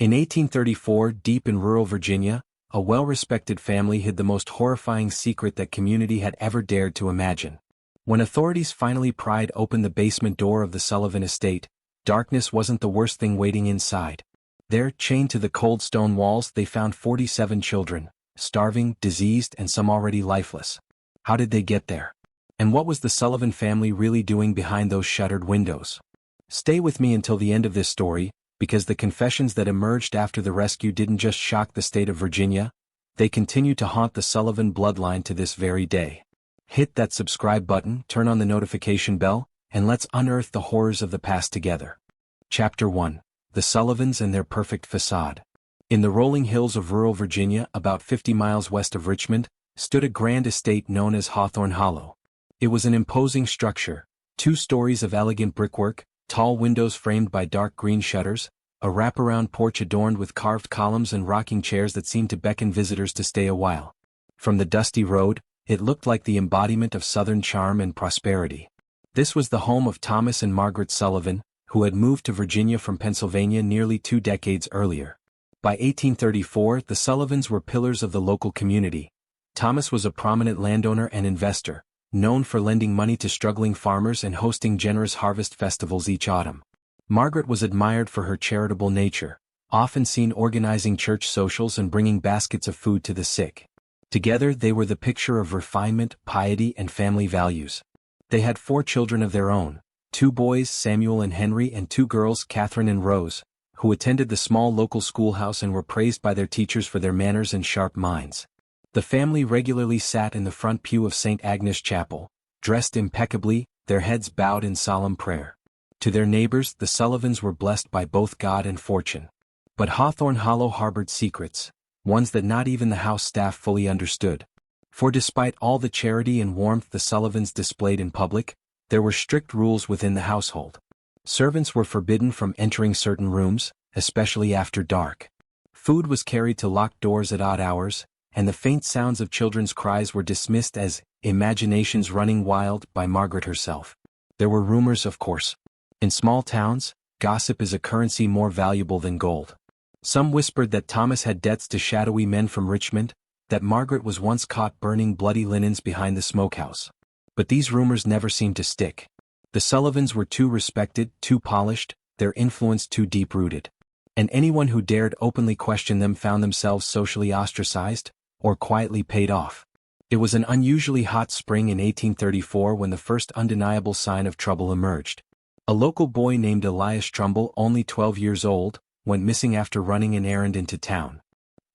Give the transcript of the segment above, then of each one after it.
In 1834, deep in rural Virginia, a well-respected family hid the most horrifying secret that community had ever dared to imagine. When authorities finally pried open the basement door of the Sullivan estate, darkness wasn't the worst thing waiting inside. There, chained to the cold stone walls, they found 47 children, starving, diseased, and some already lifeless. How did they get there? And what was the Sullivan family really doing behind those shuttered windows? Stay with me until the end of this story, because the confessions that emerged after the rescue didn't just shock the state of Virginia, they continue to haunt the Sullivan bloodline to this very day. Hit that subscribe button, turn on the notification bell, and let's unearth the horrors of the past together. Chapter 1. The Sullivans and Their Perfect Facade. In the rolling hills of rural Virginia, about 50 miles west of Richmond, stood a grand estate known as Hawthorne Hollow. It was an imposing structure, 2 stories of elegant brickwork, tall windows framed by dark green shutters, a wraparound porch adorned with carved columns and rocking chairs that seemed to beckon visitors to stay a while. From the dusty road, it looked like the embodiment of Southern charm and prosperity. This was the home of Thomas and Margaret Sullivan, who had moved to Virginia from Pennsylvania nearly 2 decades earlier. By 1834, the Sullivans were pillars of the local community. Thomas was a prominent landowner and investor, known for lending money to struggling farmers and hosting generous harvest festivals each autumn. Margaret was admired for her charitable nature, often seen organizing church socials and bringing baskets of food to the sick. Together they were the picture of refinement, piety, and family values. They had 4 children of their own, 2 boys, Samuel and Henry, and 2 girls, Catherine and Rose, who attended the small local schoolhouse and were praised by their teachers for their manners and sharp minds. The family regularly sat in the front pew of St. Agnes Chapel, dressed impeccably, their heads bowed in solemn prayer. To their neighbors, the Sullivans were blessed by both God and fortune. But Hawthorne Hollow harbored secrets, ones that not even the house staff fully understood. For despite all the charity and warmth the Sullivans displayed in public, there were strict rules within the household. Servants were forbidden from entering certain rooms, especially after dark. Food was carried to locked doors at odd hours, and the faint sounds of children's cries were dismissed as imaginations running wild by Margaret herself. There were rumors, of course. In small towns, gossip is a currency more valuable than gold. Some whispered that Thomas had debts to shadowy men from Richmond, that Margaret was once caught burning bloody linens behind the smokehouse. But these rumors never seemed to stick. The Sullivans were too respected, too polished, their influence too deep-rooted. And anyone who dared openly question them found themselves socially ostracized, or quietly paid off. It was an unusually hot spring in 1834 when the first undeniable sign of trouble emerged. A local boy named Elias Trumbull, only 12 years old, went missing after running an errand into town.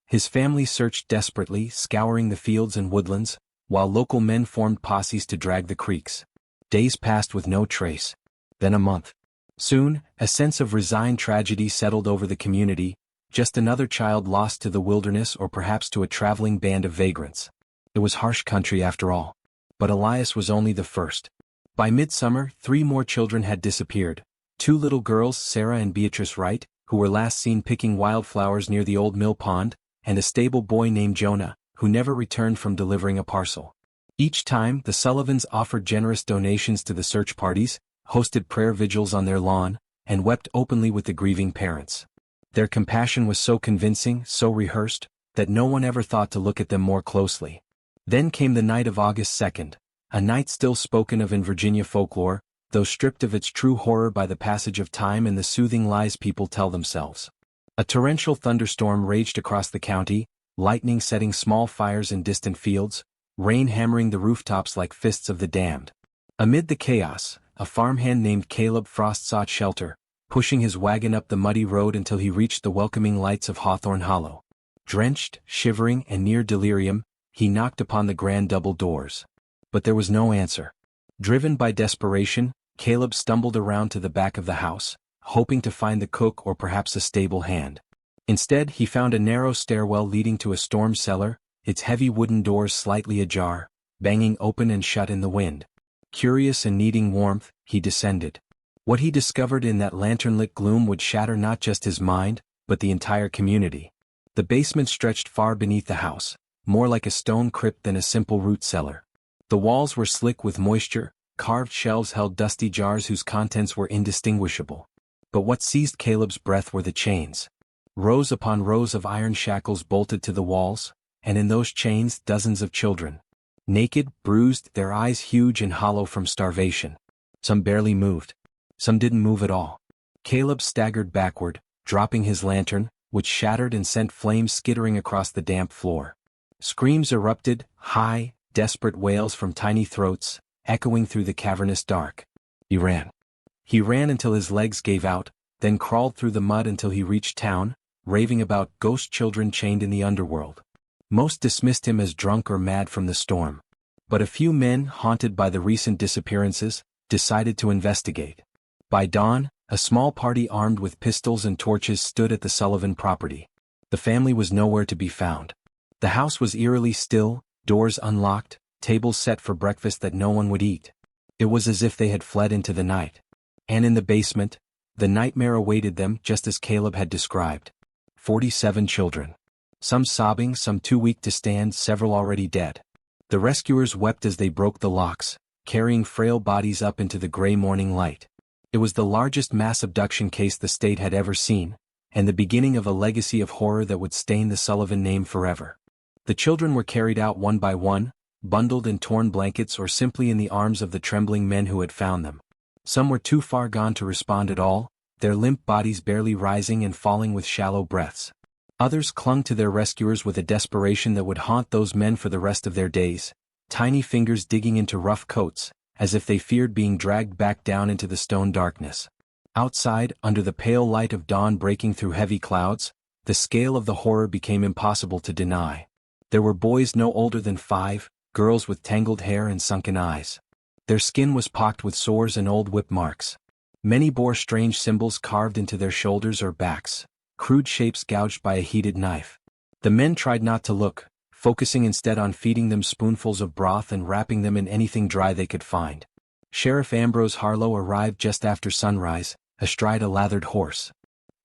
His family searched desperately, scouring the fields and woodlands, while local men formed posses to drag the creeks. Days passed with no trace. Then a month. Soon, a sense of resigned tragedy settled over the community, just another child lost to the wilderness or perhaps to a traveling band of vagrants. It was harsh country after all. But Elias was only the first. By midsummer, 3 more children had disappeared. 2 little girls, Sarah and Beatrice Wright, who were last seen picking wildflowers near the old mill pond, and a stable boy named Jonah, who never returned from delivering a parcel. Each time, the Sullivans offered generous donations to the search parties, hosted prayer vigils on their lawn, and wept openly with the grieving parents. Their compassion was so convincing, so rehearsed, that no one ever thought to look at them more closely. Then came the night of August 2nd, a night still spoken of in Virginia folklore, though stripped of its true horror by the passage of time and the soothing lies people tell themselves. A torrential thunderstorm raged across the county, lightning setting small fires in distant fields, rain hammering the rooftops like fists of the damned. Amid the chaos, a farmhand named Caleb Frost sought shelter, pushing his wagon up the muddy road until he reached the welcoming lights of Hawthorne Hollow. Drenched, shivering, and near delirium, he knocked upon the grand double doors. But there was no answer. Driven by desperation, Caleb stumbled around to the back of the house, hoping to find the cook or perhaps a stable hand. Instead, he found a narrow stairwell leading to a storm cellar, its heavy wooden doors slightly ajar, banging open and shut in the wind. Curious and needing warmth, he descended. What he discovered in that lantern-lit gloom would shatter not just his mind, but the entire community. The basement stretched far beneath the house, more like a stone crypt than a simple root cellar. The walls were slick with moisture, carved shelves held dusty jars whose contents were indistinguishable. But what seized Caleb's breath were the chains. Rows upon rows of iron shackles bolted to the walls, and in those chains dozens of children. Naked, bruised, their eyes huge and hollow from starvation. Some barely moved. Some didn't move at all. Caleb staggered backward, dropping his lantern, which shattered and sent flames skittering across the damp floor. Screams erupted, high, desperate wails from tiny throats, echoing through the cavernous dark. He ran. He ran until his legs gave out, then crawled through the mud until he reached town, raving about ghost children chained in the underworld. Most dismissed him as drunk or mad from the storm. But a few men, haunted by the recent disappearances, decided to investigate. By dawn, a small party armed with pistols and torches stood at the Sullivan property. The family was nowhere to be found. The house was eerily still, doors unlocked, tables set for breakfast that no one would eat. It was as if they had fled into the night. And in the basement, the nightmare awaited them just as Caleb had described. 47 children. Some sobbing, some too weak to stand, several already dead. The rescuers wept as they broke the locks, carrying frail bodies up into the gray morning light. It was the largest mass abduction case the state had ever seen, and the beginning of a legacy of horror that would stain the Sullivan name forever. The children were carried out one by one, bundled in torn blankets or simply in the arms of the trembling men who had found them. Some were too far gone to respond at all, their limp bodies barely rising and falling with shallow breaths. Others clung to their rescuers with a desperation that would haunt those men for the rest of their days, tiny fingers digging into rough coats, as if they feared being dragged back down into the stone darkness. Outside, under the pale light of dawn breaking through heavy clouds, the scale of the horror became impossible to deny. There were boys no older than 5, girls with tangled hair and sunken eyes. Their skin was pocked with sores and old whip marks. Many bore strange symbols carved into their shoulders or backs, crude shapes gouged by a heated knife. The men tried not to look, focusing instead on feeding them spoonfuls of broth and wrapping them in anything dry they could find. Sheriff Ambrose Harlow arrived just after sunrise, astride a lathered horse.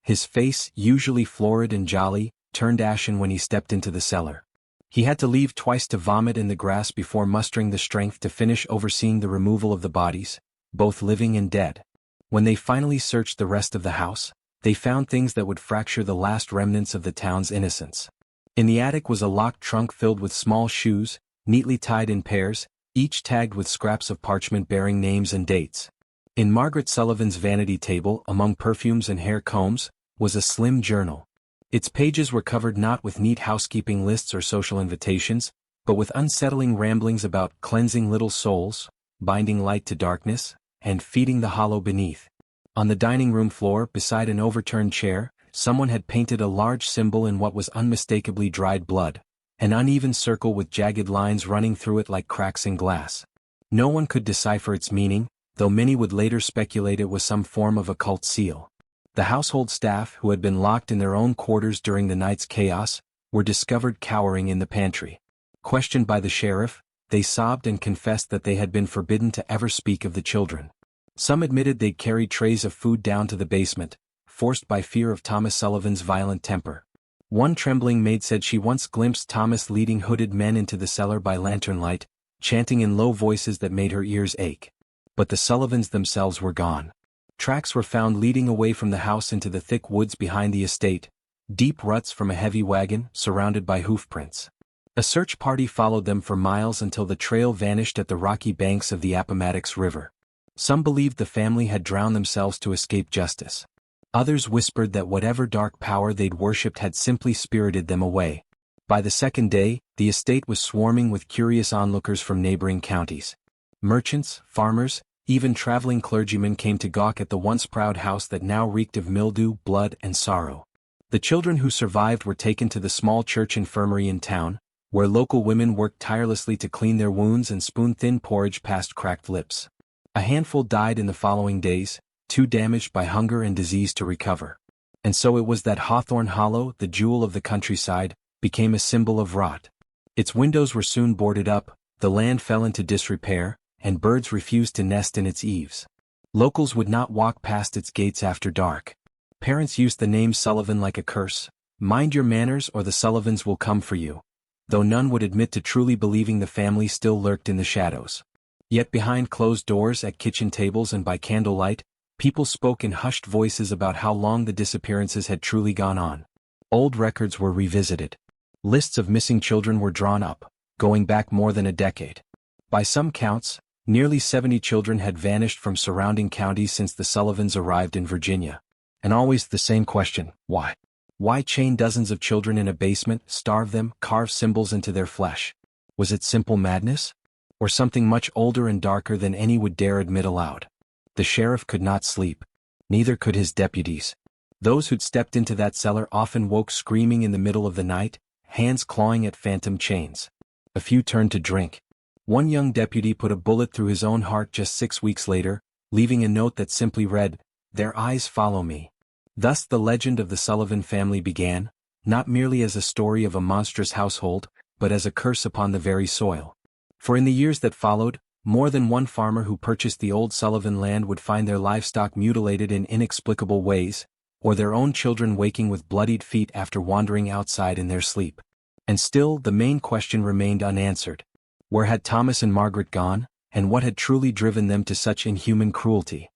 His face, usually florid and jolly, turned ashen when he stepped into the cellar. He had to leave twice to vomit in the grass before mustering the strength to finish overseeing the removal of the bodies, both living and dead. When they finally searched the rest of the house, they found things that would fracture the last remnants of the town's innocence. In the attic was a locked trunk filled with small shoes, neatly tied in pairs, each tagged with scraps of parchment bearing names and dates. In Margaret Sullivan's vanity table, among perfumes and hair combs, was a slim journal. Its pages were covered not with neat housekeeping lists or social invitations, but with unsettling ramblings about cleansing little souls, binding light to darkness, and feeding the hollow beneath. On the dining room floor, beside an overturned chair, someone had painted a large symbol in what was unmistakably dried blood, an uneven circle with jagged lines running through it like cracks in glass. No one could decipher its meaning, though many would later speculate it was some form of occult seal. The household staff, who had been locked in their own quarters during the night's chaos, were discovered cowering in the pantry. Questioned by the sheriff, they sobbed and confessed that they had been forbidden to ever speak of the children. Some admitted they'd carried trays of food down to the basement, forced by fear of Thomas Sullivan's violent temper. One trembling maid said she once glimpsed Thomas leading hooded men into the cellar by lantern light, chanting in low voices that made her ears ache. But the Sullivans themselves were gone. Tracks were found leading away from the house into the thick woods behind the estate, deep ruts from a heavy wagon, surrounded by hoofprints. A search party followed them for miles until the trail vanished at the rocky banks of the Appomattox River. Some believed the family had drowned themselves to escape justice. Others whispered that whatever dark power they'd worshipped had simply spirited them away. By the second day, the estate was swarming with curious onlookers from neighboring counties. Merchants, farmers, even traveling clergymen came to gawk at the once proud house that now reeked of mildew, blood, and sorrow. The children who survived were taken to the small church infirmary in town, where local women worked tirelessly to clean their wounds and spoon thin porridge past cracked lips. A handful died in the following days, too damaged by hunger and disease to recover. And so it was that Hawthorne Hollow, the jewel of the countryside, became a symbol of rot. Its windows were soon boarded up, the land fell into disrepair, and birds refused to nest in its eaves. Locals would not walk past its gates after dark. Parents used the name Sullivan like a curse. Mind your manners or the Sullivans will come for you. Though none would admit to truly believing the family still lurked in the shadows. Yet behind closed doors at kitchen tables and by candlelight, people spoke in hushed voices about how long the disappearances had truly gone on. Old records were revisited. Lists of missing children were drawn up, going back more than a decade. By some counts, nearly 70 children had vanished from surrounding counties since the Sullivans arrived in Virginia. And always the same question: why? Why chain dozens of children in a basement, starve them, carve symbols into their flesh? Was it simple madness? Or something much older and darker than any would dare admit aloud? The sheriff could not sleep. Neither could his deputies. Those who'd stepped into that cellar often woke screaming in the middle of the night, hands clawing at phantom chains. A few turned to drink. One young deputy put a bullet through his own heart just 6 weeks later, leaving a note that simply read, "Their eyes follow me." Thus the legend of the Sullivan family began, not merely as a story of a monstrous household, but as a curse upon the very soil. For in the years that followed, more than one farmer who purchased the old Sullivan land would find their livestock mutilated in inexplicable ways, or their own children waking with bloodied feet after wandering outside in their sleep. And still the main question remained unanswered. Where had Thomas and Margaret gone, and what had truly driven them to such inhuman cruelty?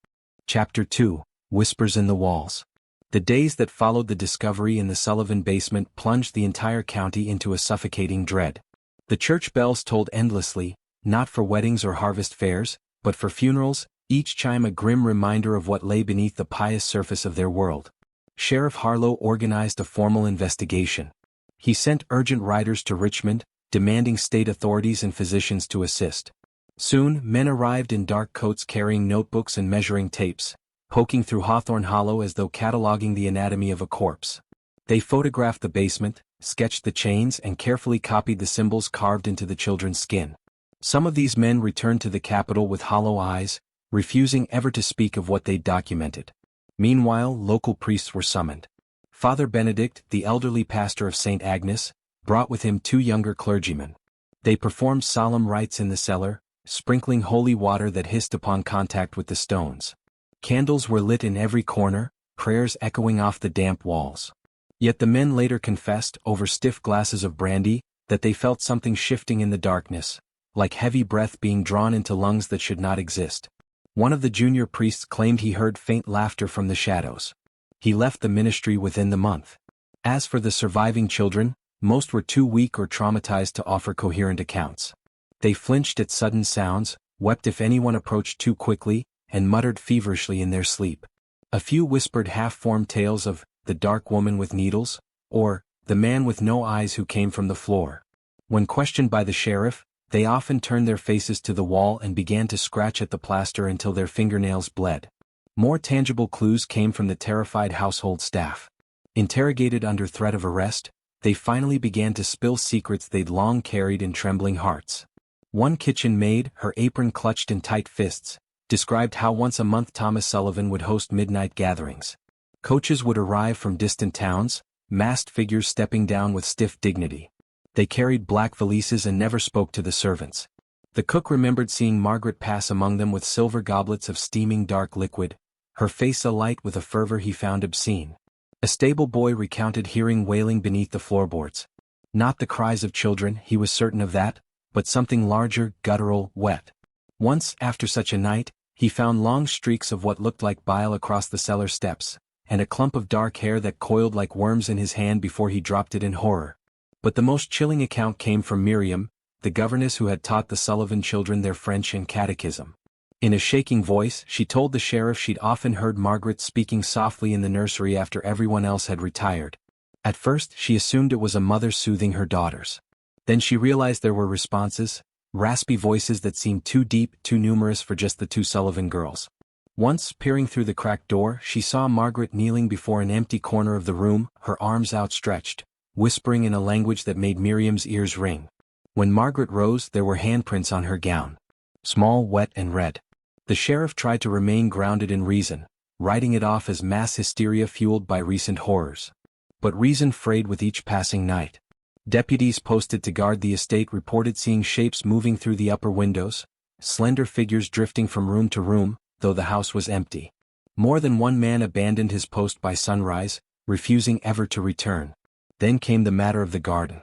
Chapter 2: Whispers in the Walls. The days that followed the discovery in the Sullivan basement plunged the entire county into a suffocating dread. The church bells tolled endlessly, not for weddings or harvest fairs, but for funerals, each chime a grim reminder of what lay beneath the pious surface of their world. Sheriff Harlow organized a formal investigation. He sent urgent riders to Richmond, demanding state authorities and physicians to assist. Soon, men arrived in dark coats carrying notebooks and measuring tapes, poking through Hawthorne Hollow as though cataloging the anatomy of a corpse. They photographed the basement, sketched the chains, and carefully copied the symbols carved into the children's skin. Some of these men returned to the capital with hollow eyes, refusing ever to speak of what they'd documented. Meanwhile, local priests were summoned. Father Benedict, the elderly pastor of St. Agnes, brought with him 2 younger clergymen. They performed solemn rites in the cellar, sprinkling holy water that hissed upon contact with the stones. Candles were lit in every corner, prayers echoing off the damp walls. Yet the men later confessed, over stiff glasses of brandy, that they felt something shifting in the darkness, like heavy breath being drawn into lungs that should not exist. One of the junior priests claimed he heard faint laughter from the shadows. He left the ministry within the month. As for the surviving children, most were too weak or traumatized to offer coherent accounts. They flinched at sudden sounds, wept if anyone approached too quickly, and muttered feverishly in their sleep. A few whispered half-formed tales of the dark woman with needles, or the man with no eyes who came from the floor. When questioned by the sheriff, they often turned their faces to the wall and began to scratch at the plaster until their fingernails bled. More tangible clues came from the terrified household staff. Interrogated under threat of arrest, they finally began to spill secrets they'd long carried in trembling hearts. One kitchen maid, her apron clutched in tight fists, described how once a month Thomas Sullivan would host midnight gatherings. Coaches would arrive from distant towns, masked figures stepping down with stiff dignity. They carried black valises and never spoke to the servants. The cook remembered seeing Margaret pass among them with silver goblets of steaming dark liquid, her face alight with a fervor he found obscene. A stable boy recounted hearing wailing beneath the floorboards. Not the cries of children, he was certain of that, but something larger, guttural, wet. Once, after such a night, he found long streaks of what looked like bile across the cellar steps, and a clump of dark hair that coiled like worms in his hand before he dropped it in horror. But the most chilling account came from Miriam, the governess who had taught the Sullivan children their French and catechism. In a shaking voice, she told the sheriff she'd often heard Margaret speaking softly in the nursery after everyone else had retired. At first, she assumed it was a mother soothing her daughters. Then she realized there were responses, raspy voices that seemed too deep, too numerous for just the 2 Sullivan girls. Once, peering through the cracked door, she saw Margaret kneeling before an empty corner of the room, her arms outstretched, whispering in a language that made Miriam's ears ring. When Margaret rose, there were handprints on her gown. Small, wet, and red. The sheriff tried to remain grounded in reason, writing it off as mass hysteria fueled by recent horrors. But reason frayed with each passing night. Deputies posted to guard the estate reported seeing shapes moving through the upper windows, slender figures drifting from room to room, though the house was empty. More than one man abandoned his post by sunrise, refusing ever to return. Then came the matter of the garden.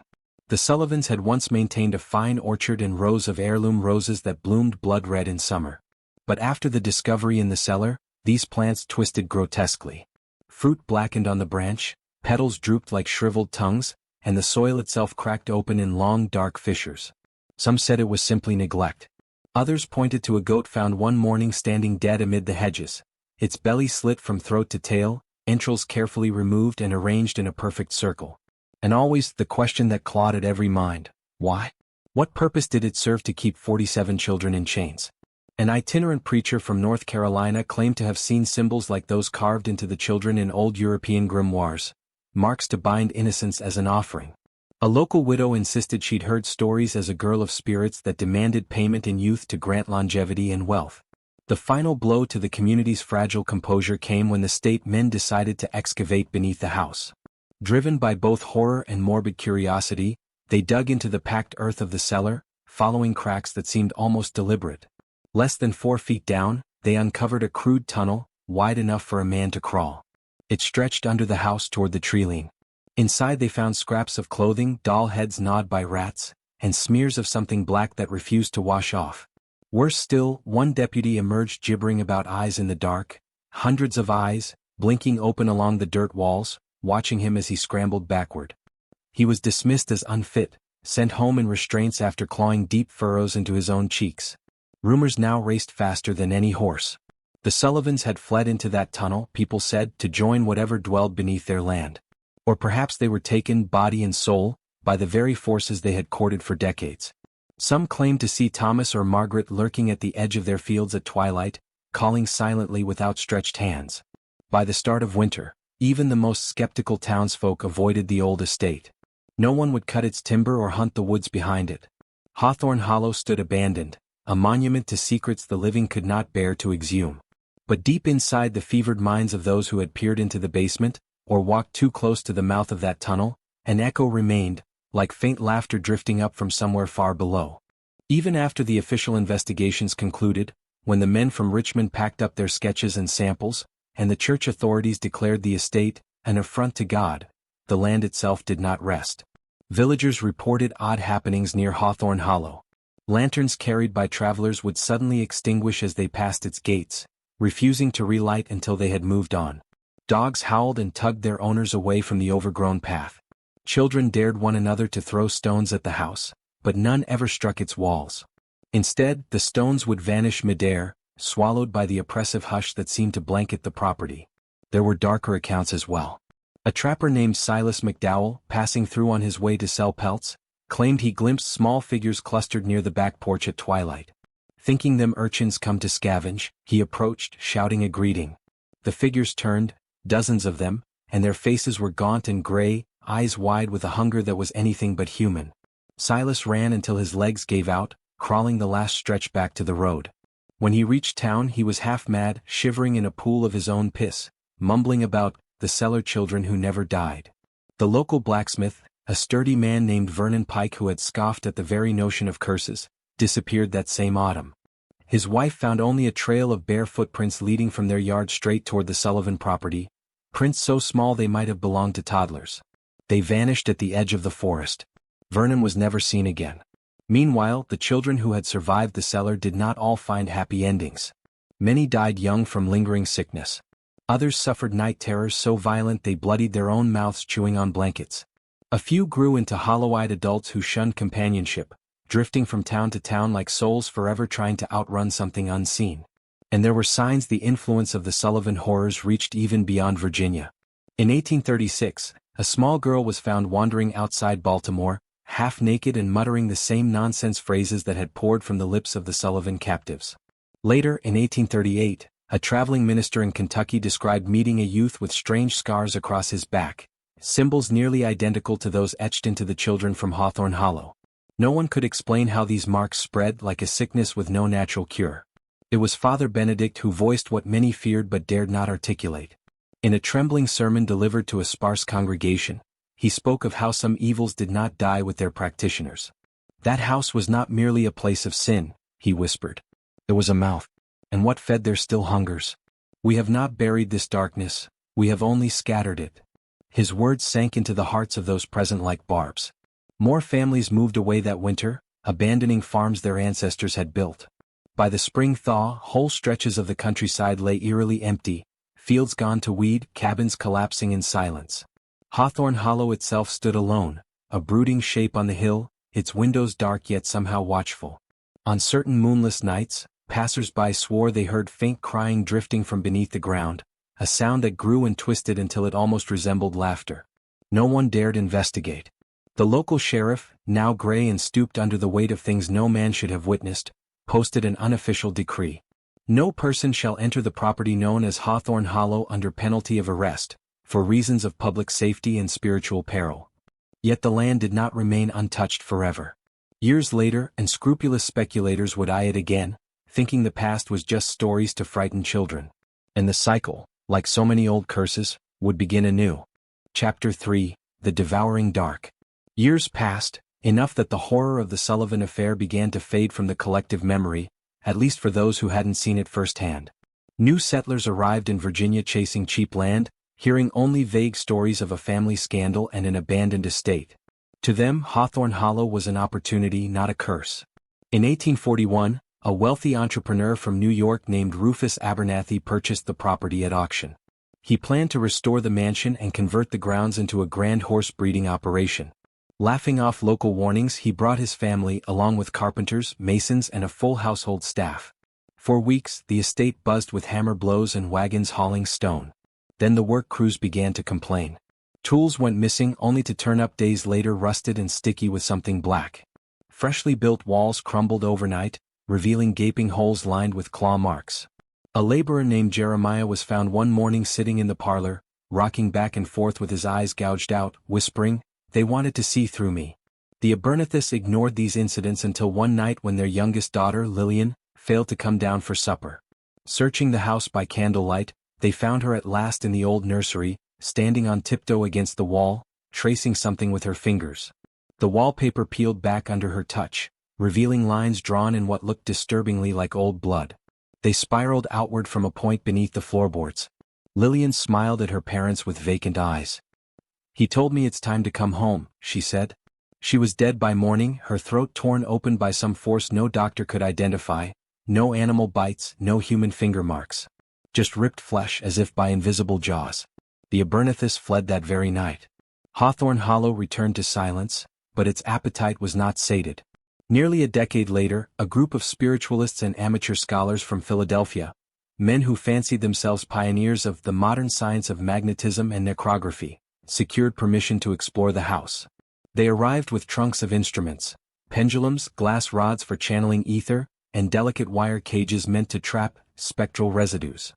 The Sullivans had once maintained a fine orchard and rows of heirloom roses that bloomed blood red in summer. But after the discovery in the cellar, these plants twisted grotesquely. Fruit blackened on the branch, Petals drooped like shriveled tongues, and the soil itself cracked open in long dark fissures. Some said it was simply neglect. Others pointed to a goat found one morning standing dead amid the hedges, its belly slit from throat to tail, entrails carefully removed and arranged in a perfect circle. And always the question that clawed at every mind: why? What purpose did it serve to keep 47 children in chains? An itinerant preacher from North Carolina claimed to have seen symbols like those carved into the children in old European grimoires, marks to bind innocence as an offering. A local widow insisted she'd heard stories as a girl of spirits that demanded payment in youth to grant longevity and wealth. The final blow to the community's fragile composure came when the state men decided to excavate beneath the house. Driven by both horror and morbid curiosity, they dug into the packed earth of the cellar, following cracks that seemed almost deliberate. Less than 4 feet down, they uncovered a crude tunnel, wide enough for a man to crawl. It stretched under the house toward the treeline. Inside they found scraps of clothing, doll heads gnawed by rats, and smears of something black that refused to wash off. Worse still, one deputy emerged gibbering about eyes in the dark, hundreds of eyes, blinking open along the dirt walls, watching him as he scrambled backward. He was dismissed as unfit, sent home in restraints after clawing deep furrows into his own cheeks. Rumors now raced faster than any horse. The Sullivans had fled into that tunnel, people said, to join whatever dwelled beneath their land. Or perhaps they were taken, body and soul, by the very forces they had courted for decades. Some claimed to see Thomas or Margaret lurking at the edge of their fields at twilight, calling silently with outstretched hands. By the start of winter, even the most skeptical townsfolk avoided the old estate. No one would cut its timber or hunt the woods behind it. Hawthorne Hollow stood abandoned, a monument to secrets the living could not bear to exhume. But deep inside the fevered minds of those who had peered into the basement, or walked too close to the mouth of that tunnel, an echo remained, like faint laughter drifting up from somewhere far below. Even after the official investigations concluded, when the men from Richmond packed up their sketches and samples, and the church authorities declared the estate an affront to God, the land itself did not rest. Villagers reported odd happenings near Hawthorne Hollow. Lanterns carried by travelers would suddenly extinguish as they passed its gates, refusing to relight until they had moved on. Dogs howled and tugged their owners away from the overgrown path. Children dared one another to throw stones at the house, but none ever struck its walls. Instead, the stones would vanish midair, swallowed by the oppressive hush that seemed to blanket the property. There were darker accounts as well. A trapper named Silas McDowell, passing through on his way to sell pelts, claimed he glimpsed small figures clustered near the back porch at twilight. Thinking them urchins come to scavenge, he approached, shouting a greeting. The figures turned, dozens of them, and their faces were gaunt and gray, eyes wide with a hunger that was anything but human. Silas ran until his legs gave out, crawling the last stretch back to the road. When he reached town he was half mad, shivering in a pool of his own piss, mumbling about the cellar children who never died. The local blacksmith, a sturdy man named Vernon Pike who had scoffed at the very notion of curses, disappeared that same autumn. His wife found only a trail of bare footprints leading from their yard straight toward the Sullivan property, prints so small they might have belonged to toddlers. They vanished at the edge of the forest. Vernon was never seen again. Meanwhile, the children who had survived the cellar did not all find happy endings. Many died young from lingering sickness. Others suffered night terrors so violent they bloodied their own mouths chewing on blankets. A few grew into hollow-eyed adults who shunned companionship, drifting from town to town like souls forever trying to outrun something unseen. And there were signs the influence of the Sullivan horrors reached even beyond Virginia. In 1836, a small girl was found wandering outside Baltimore, half-naked and muttering the same nonsense phrases that had poured from the lips of the Sullivan captives. Later, in 1838, a traveling minister in Kentucky described meeting a youth with strange scars across his back, symbols nearly identical to those etched into the children from Hawthorne Hollow. No one could explain how these marks spread like a sickness with no natural cure. It was Father Benedict who voiced what many feared but dared not articulate. In a trembling sermon delivered to a sparse congregation, he spoke of how some evils did not die with their practitioners. That house was not merely a place of sin, he whispered. It was a mouth. And what fed their still hungers? We have not buried this darkness, we have only scattered it. His words sank into the hearts of those present like barbs. More families moved away that winter, abandoning farms their ancestors had built. By the spring thaw, whole stretches of the countryside lay eerily empty, fields gone to weed, cabins collapsing in silence. Hawthorne Hollow itself stood alone, a brooding shape on the hill, its windows dark yet somehow watchful. On certain moonless nights, passers-by swore they heard faint crying drifting from beneath the ground, a sound that grew and twisted until it almost resembled laughter. No one dared investigate. The local sheriff, now gray and stooped under the weight of things no man should have witnessed, posted an unofficial decree. No person shall enter the property known as Hawthorne Hollow under penalty of arrest, for reasons of public safety and spiritual peril. Yet the land did not remain untouched forever. Years later, unscrupulous speculators would eye it again, thinking the past was just stories to frighten children. And the cycle, like so many old curses, would begin anew. Chapter 3: The Devouring Dark. Years passed, enough that the horror of the Sullivan affair began to fade from the collective memory, at least for those who hadn't seen it firsthand. New settlers arrived in Virginia chasing cheap land, hearing only vague stories of a family scandal and an abandoned estate. To them, Hawthorne Hollow was an opportunity, not a curse. In 1841, a wealthy entrepreneur from New York named Rufus Abernathy purchased the property at auction. He planned to restore the mansion and convert the grounds into a grand horse breeding operation. Laughing off local warnings, he brought his family along with carpenters, masons, and a full household staff. For weeks, the estate buzzed with hammer blows and wagons hauling stone. Then the work crews began to complain. Tools went missing only to turn up days later rusted and sticky with something black. Freshly built walls crumbled overnight, revealing gaping holes lined with claw marks. A laborer named Jeremiah was found one morning sitting in the parlor, rocking back and forth with his eyes gouged out, whispering, "They wanted to see through me." The Abernathy's ignored these incidents until one night when their youngest daughter, Lillian, failed to come down for supper. Searching the house by candlelight, they found her at last in the old nursery, standing on tiptoe against the wall, tracing something with her fingers. The wallpaper peeled back under her touch, revealing lines drawn in what looked disturbingly like old blood. They spiraled outward from a point beneath the floorboards. Lillian smiled at her parents with vacant eyes. "He told me it's time to come home," she said. She was dead by morning, her throat torn open by some force no doctor could identify, no animal bites, no human finger marks. Just ripped flesh as if by invisible jaws. The Abernathy's fled that very night. Hawthorne Hollow returned to silence, but its appetite was not sated. Nearly a decade later, a group of spiritualists and amateur scholars from Philadelphia, men who fancied themselves pioneers of the modern science of magnetism and necrography, secured permission to explore the house. They arrived with trunks of instruments, pendulums, glass rods for channeling ether, and delicate wire cages meant to trap spectral residues.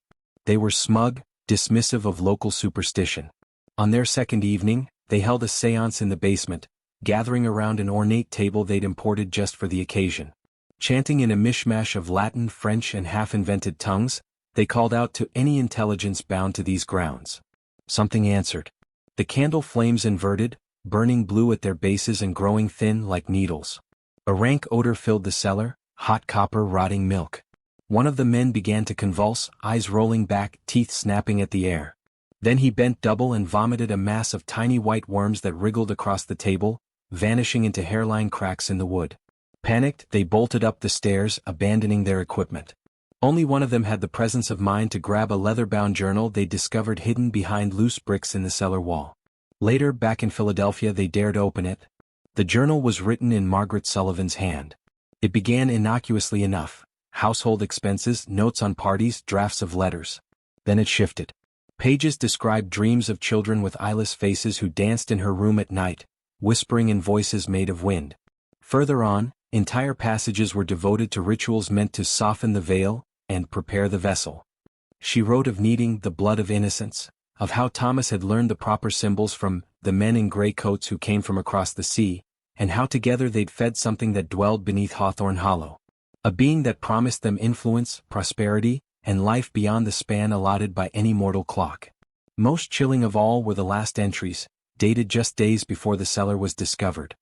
They were smug, dismissive of local superstition. On their second evening, they held a séance in the basement, gathering around an ornate table they'd imported just for the occasion. Chanting in a mishmash of Latin, French, and half-invented tongues, they called out to any intelligence bound to these grounds. Something answered. The candle flames inverted, burning blue at their bases and growing thin like needles. A rank odor filled the cellar, hot copper rotting milk. One of the men began to convulse, eyes rolling back, teeth snapping at the air. Then he bent double and vomited a mass of tiny white worms that wriggled across the table, vanishing into hairline cracks in the wood. Panicked, they bolted up the stairs, abandoning their equipment. Only one of them had the presence of mind to grab a leather-bound journal they discovered hidden behind loose bricks in the cellar wall. Later, back in Philadelphia, they dared open it. The journal was written in Margaret Sullivan's hand. It began innocuously enough: household expenses, notes on parties, drafts of letters. Then it shifted. Pages described dreams of children with eyeless faces who danced in her room at night, whispering in voices made of wind. Further on, entire passages were devoted to rituals meant to soften the veil and prepare the vessel. She wrote of needing the blood of innocence, of how Thomas had learned the proper symbols from the men in gray coats who came from across the sea, and how together they'd fed something that dwelled beneath Hawthorne Hollow. A being that promised them influence, prosperity, and life beyond the span allotted by any mortal clock. Most chilling of all were the last entries, dated just days before the cellar was discovered.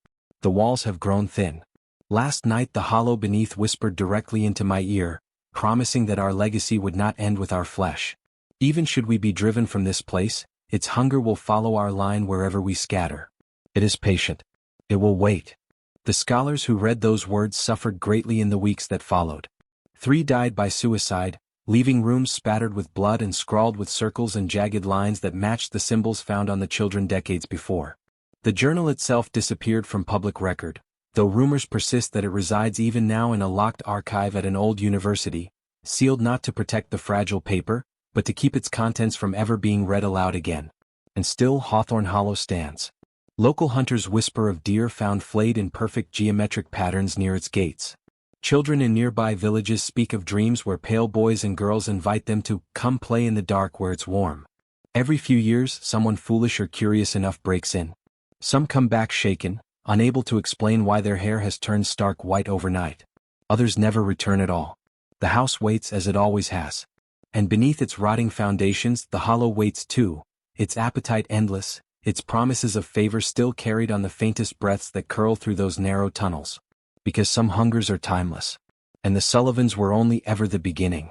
"The walls have grown thin. Last night the hollow beneath whispered directly into my ear, promising that our legacy would not end with our flesh. Even should we be driven from this place, its hunger will follow our line wherever we scatter. It is patient. It will wait." The scholars who read those words suffered greatly in the weeks that followed. 3 died by suicide, leaving rooms spattered with blood and scrawled with circles and jagged lines that matched the symbols found on the children decades before. The journal itself disappeared from public record, though rumors persist that it resides even now in a locked archive at an old university, sealed not to protect the fragile paper, but to keep its contents from ever being read aloud again. And still Hawthorne Hollow stands. Local hunters whisper of deer found flayed in perfect geometric patterns near its gates. Children in nearby villages speak of dreams where pale boys and girls invite them to come play in the dark where it's warm. Every few years, someone foolish or curious enough breaks in. Some come back shaken, unable to explain why their hair has turned stark white overnight. Others never return at all. The house waits as it always has. And beneath its rotting foundations, the hollow waits too, its appetite endless, its promises of favor still carried on the faintest breaths that curl through those narrow tunnels. Because some hungers are timeless. And the Sullivans were only ever the beginning.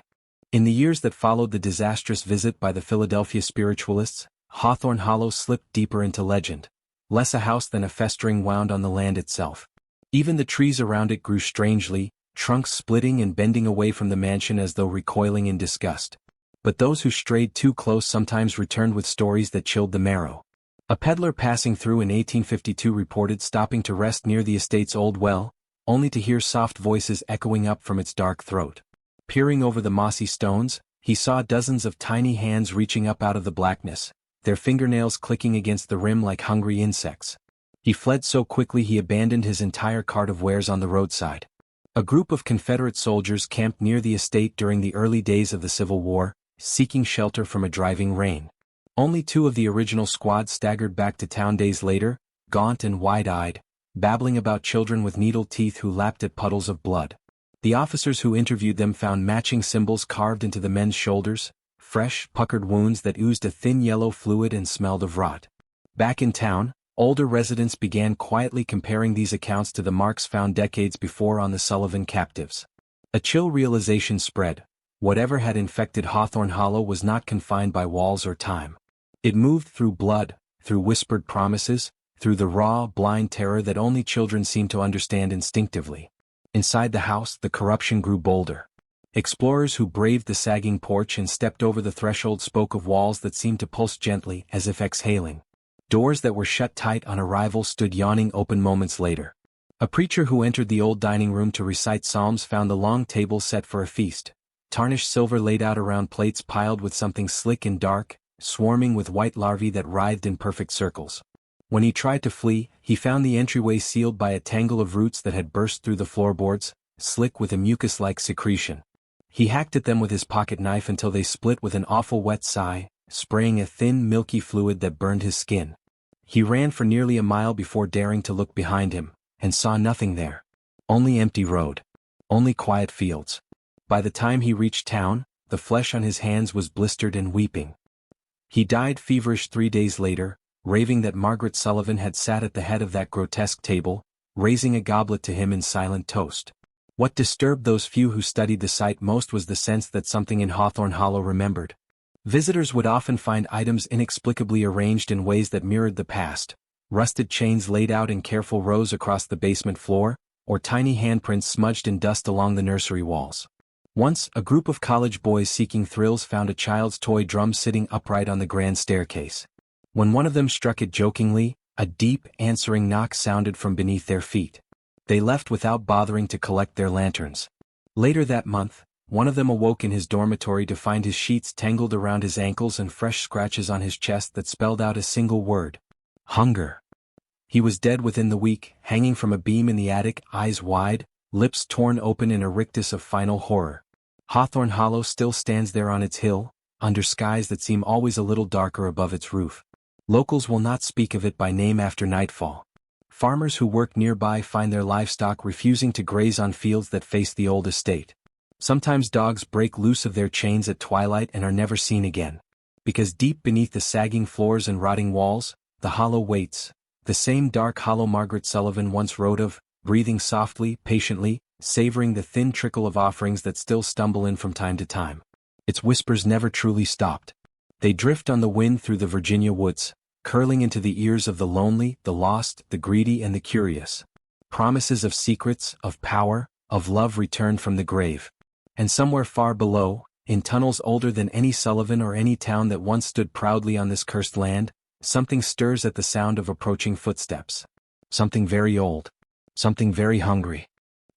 In the years that followed the disastrous visit by the Philadelphia spiritualists, Hawthorne Hollow slipped deeper into legend, less a house than a festering wound on the land itself. Even the trees around it grew strangely, trunks splitting and bending away from the mansion as though recoiling in disgust. But those who strayed too close sometimes returned with stories that chilled the marrow. A peddler passing through in 1852 reported stopping to rest near the estate's old well, only to hear soft voices echoing up from its dark throat. Peering over the mossy stones, he saw dozens of tiny hands reaching up out of the blackness, their fingernails clicking against the rim like hungry insects. He fled so quickly he abandoned his entire cart of wares on the roadside. A group of Confederate soldiers camped near the estate during the early days of the Civil War, seeking shelter from a driving rain. Only 2 of the original squad staggered back to town days later, gaunt and wide-eyed, babbling about children with needle teeth who lapped at puddles of blood. The officers who interviewed them found matching symbols carved into the men's shoulders, fresh, puckered wounds that oozed a thin yellow fluid and smelled of rot. Back in town, older residents began quietly comparing these accounts to the marks found decades before on the Sullivan captives. A chill realization spread: whatever had infected Hawthorne Hollow was not confined by walls or time. It moved through blood, through whispered promises, through the raw, blind terror that only children seem to understand instinctively. Inside the house, the corruption grew bolder. Explorers who braved the sagging porch and stepped over the threshold spoke of walls that seemed to pulse gently, as if exhaling. Doors that were shut tight on arrival stood yawning open moments later. A preacher who entered the old dining room to recite psalms found the long table set for a feast, tarnished silver laid out around plates piled with something slick and dark, swarming with white larvae that writhed in perfect circles. When he tried to flee, he found the entryway sealed by a tangle of roots that had burst through the floorboards, slick with a mucus-like secretion. He hacked at them with his pocket knife until they split with an awful wet sigh, spraying a thin milky fluid that burned his skin. He ran for nearly a mile before daring to look behind him, and saw nothing there. Only empty road. Only quiet fields. By the time he reached town, the flesh on his hands was blistered and weeping. He died feverish 3 days later, raving that Margaret Sullivan had sat at the head of that grotesque table, raising a goblet to him in silent toast. What disturbed those few who studied the site most was the sense that something in Hawthorne Hollow remembered. Visitors would often find items inexplicably arranged in ways that mirrored the past, rusted chains laid out in careful rows across the basement floor, or tiny handprints smudged in dust along the nursery walls. Once, a group of college boys seeking thrills found a child's toy drum sitting upright on the grand staircase. When one of them struck it jokingly, a deep, answering knock sounded from beneath their feet. They left without bothering to collect their lanterns. Later that month, one of them awoke in his dormitory to find his sheets tangled around his ankles and fresh scratches on his chest that spelled out a single word: hunger. He was dead within the week, hanging from a beam in the attic, eyes wide, lips torn open in a rictus of final horror. Hawthorne Hollow still stands there on its hill, under skies that seem always a little darker above its roof. Locals will not speak of it by name after nightfall. Farmers who work nearby find their livestock refusing to graze on fields that face the old estate. Sometimes dogs break loose of their chains at twilight and are never seen again. Because deep beneath the sagging floors and rotting walls, the hollow waits, the same dark hollow Margaret Sullivan once wrote of, breathing softly, patiently, savoring the thin trickle of offerings that still stumble in from time to time. Its whispers never truly stopped. They drift on the wind through the Virginia woods, curling into the ears of the lonely, the lost, the greedy and the curious. Promises of secrets, of power, of love returned from the grave. And somewhere far below, in tunnels older than any Sullivan or any town that once stood proudly on this cursed land, something stirs at the sound of approaching footsteps. Something very old. Something very hungry.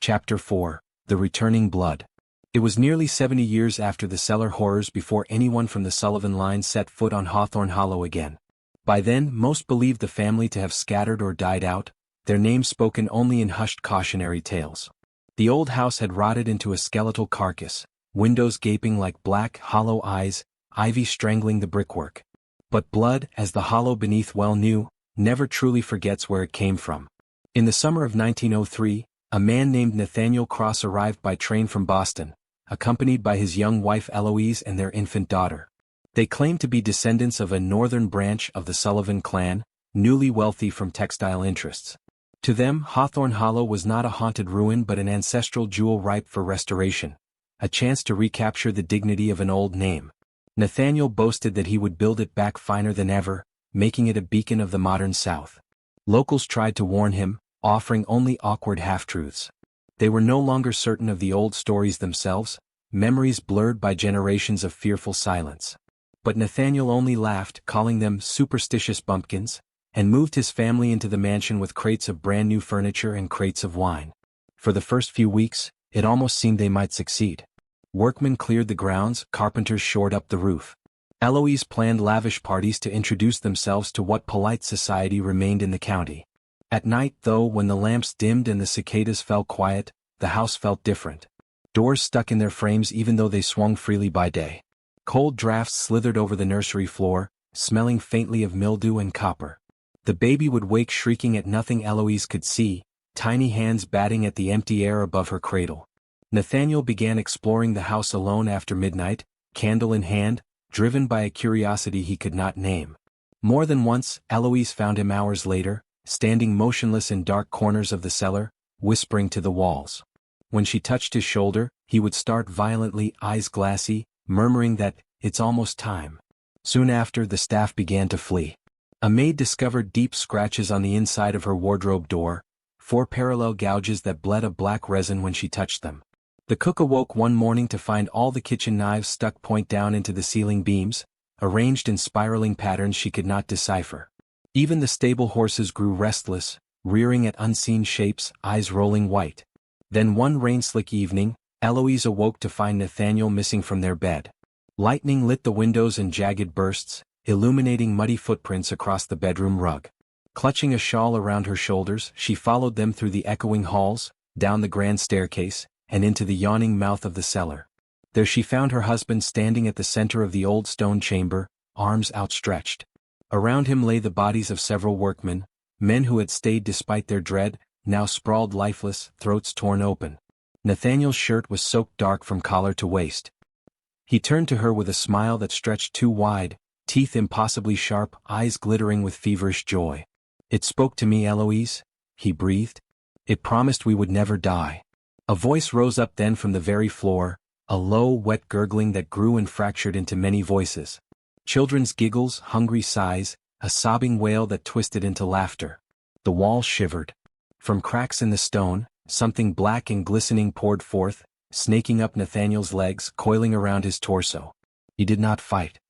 Chapter 4. The Returning Blood. It was nearly 70 years after the cellar horrors before anyone from the Sullivan line set foot on Hawthorne Hollow again. By then, most believed the family to have scattered or died out, their names spoken only in hushed cautionary tales. The old house had rotted into a skeletal carcass, windows gaping like black, hollow eyes, ivy strangling the brickwork. But blood, as the hollow beneath well knew, never truly forgets where it came from. In the summer of 1903, a man named Nathaniel Cross arrived by train from Boston, accompanied by his young wife Eloise and their infant daughter. They claimed to be descendants of a northern branch of the Sullivan clan, newly wealthy from textile interests. To them, Hawthorne Hollow was not a haunted ruin but an ancestral jewel ripe for restoration, a chance to recapture the dignity of an old name. Nathaniel boasted that he would build it back finer than ever, making it a beacon of the modern South. Locals tried to warn him, offering only awkward half-truths. They were no longer certain of the old stories themselves, memories blurred by generations of fearful silence. But Nathaniel only laughed, calling them superstitious bumpkins, and moved his family into the mansion with crates of brand-new furniture and crates of wine. For the first few weeks, it almost seemed they might succeed. Workmen cleared the grounds, carpenters shored up the roof. Eloise planned lavish parties to introduce themselves to what polite society remained in the county. At night, though, when the lamps dimmed and the cicadas fell quiet, the house felt different. Doors stuck in their frames even though they swung freely by day. Cold drafts slithered over the nursery floor, smelling faintly of mildew and copper. The baby would wake shrieking at nothing Eloise could see, tiny hands batting at the empty air above her cradle. Nathaniel began exploring the house alone after midnight, candle in hand, driven by a curiosity he could not name. More than once, Eloise found him hours later, standing motionless in dark corners of the cellar, whispering to the walls. When she touched his shoulder, he would start violently, eyes glassy, murmuring that, "It's almost time." Soon after, the staff began to flee. A maid discovered deep scratches on the inside of her wardrobe door, 4 parallel gouges that bled a black resin when she touched them. The cook awoke one morning to find all the kitchen knives stuck point down into the ceiling beams, arranged in spiraling patterns she could not decipher. Even the stable horses grew restless, rearing at unseen shapes, eyes rolling white. Then one rain-slick evening, Eloise awoke to find Nathaniel missing from their bed. Lightning lit the windows in jagged bursts, illuminating muddy footprints across the bedroom rug. Clutching a shawl around her shoulders, she followed them through the echoing halls, down the grand staircase, and into the yawning mouth of the cellar. There she found her husband standing at the center of the old stone chamber, arms outstretched. Around him lay the bodies of several workmen, men who had stayed despite their dread, now sprawled lifeless, throats torn open. Nathaniel's shirt was soaked dark from collar to waist. He turned to her with a smile that stretched too wide, teeth impossibly sharp, eyes glittering with feverish joy. "It spoke to me, Eloise," he breathed. "It promised we would never die." A voice rose up then from the very floor, a low, wet gurgling that grew and fractured into many voices. Children's giggles, hungry sighs, a sobbing wail that twisted into laughter. The walls shivered. From cracks in the stone, something black and glistening poured forth, snaking up Nathaniel's legs, coiling around his torso. He did not fight.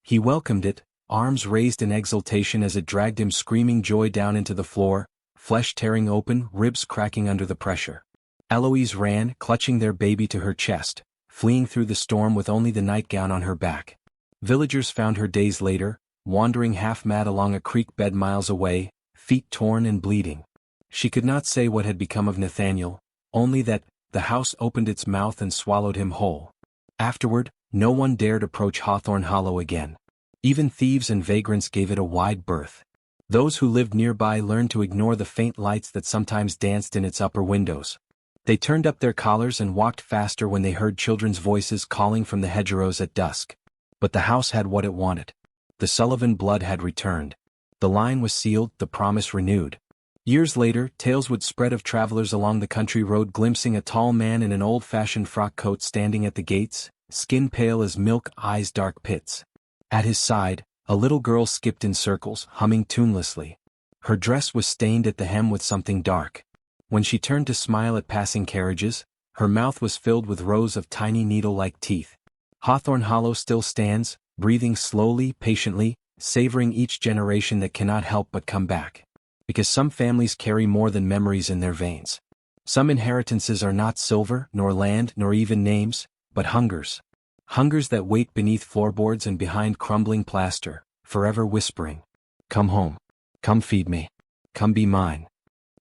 He welcomed it, arms raised in exultation as it dragged him screaming joy down into the floor, flesh tearing open, ribs cracking under the pressure. Eloise ran, clutching their baby to her chest, fleeing through the storm with only the nightgown on her back. Villagers found her days later, wandering half-mad along a creek bed miles away, feet torn and bleeding. She could not say what had become of Nathaniel, only that the house opened its mouth and swallowed him whole. Afterward, no one dared approach Hawthorne Hollow again. Even thieves and vagrants gave it a wide berth. Those who lived nearby learned to ignore the faint lights that sometimes danced in its upper windows. They turned up their collars and walked faster when they heard children's voices calling from the hedgerows at dusk. But the house had what it wanted. The Sullivan blood had returned. The line was sealed, the promise renewed. Years later, tales would spread of travelers along the country road glimpsing a tall man in an old-fashioned frock coat standing at the gates, skin pale as milk, eyes dark pits. At his side, a little girl skipped in circles, humming tunelessly. Her dress was stained at the hem with something dark. When she turned to smile at passing carriages, her mouth was filled with rows of tiny needle-like teeth. Hawthorne Hollow still stands, breathing slowly, patiently, savoring each generation that cannot help but come back. Because some families carry more than memories in their veins. Some inheritances are not silver, nor land, nor even names, but hungers. Hungers that wait beneath floorboards and behind crumbling plaster, forever whispering, "Come home. Come feed me. Come be mine."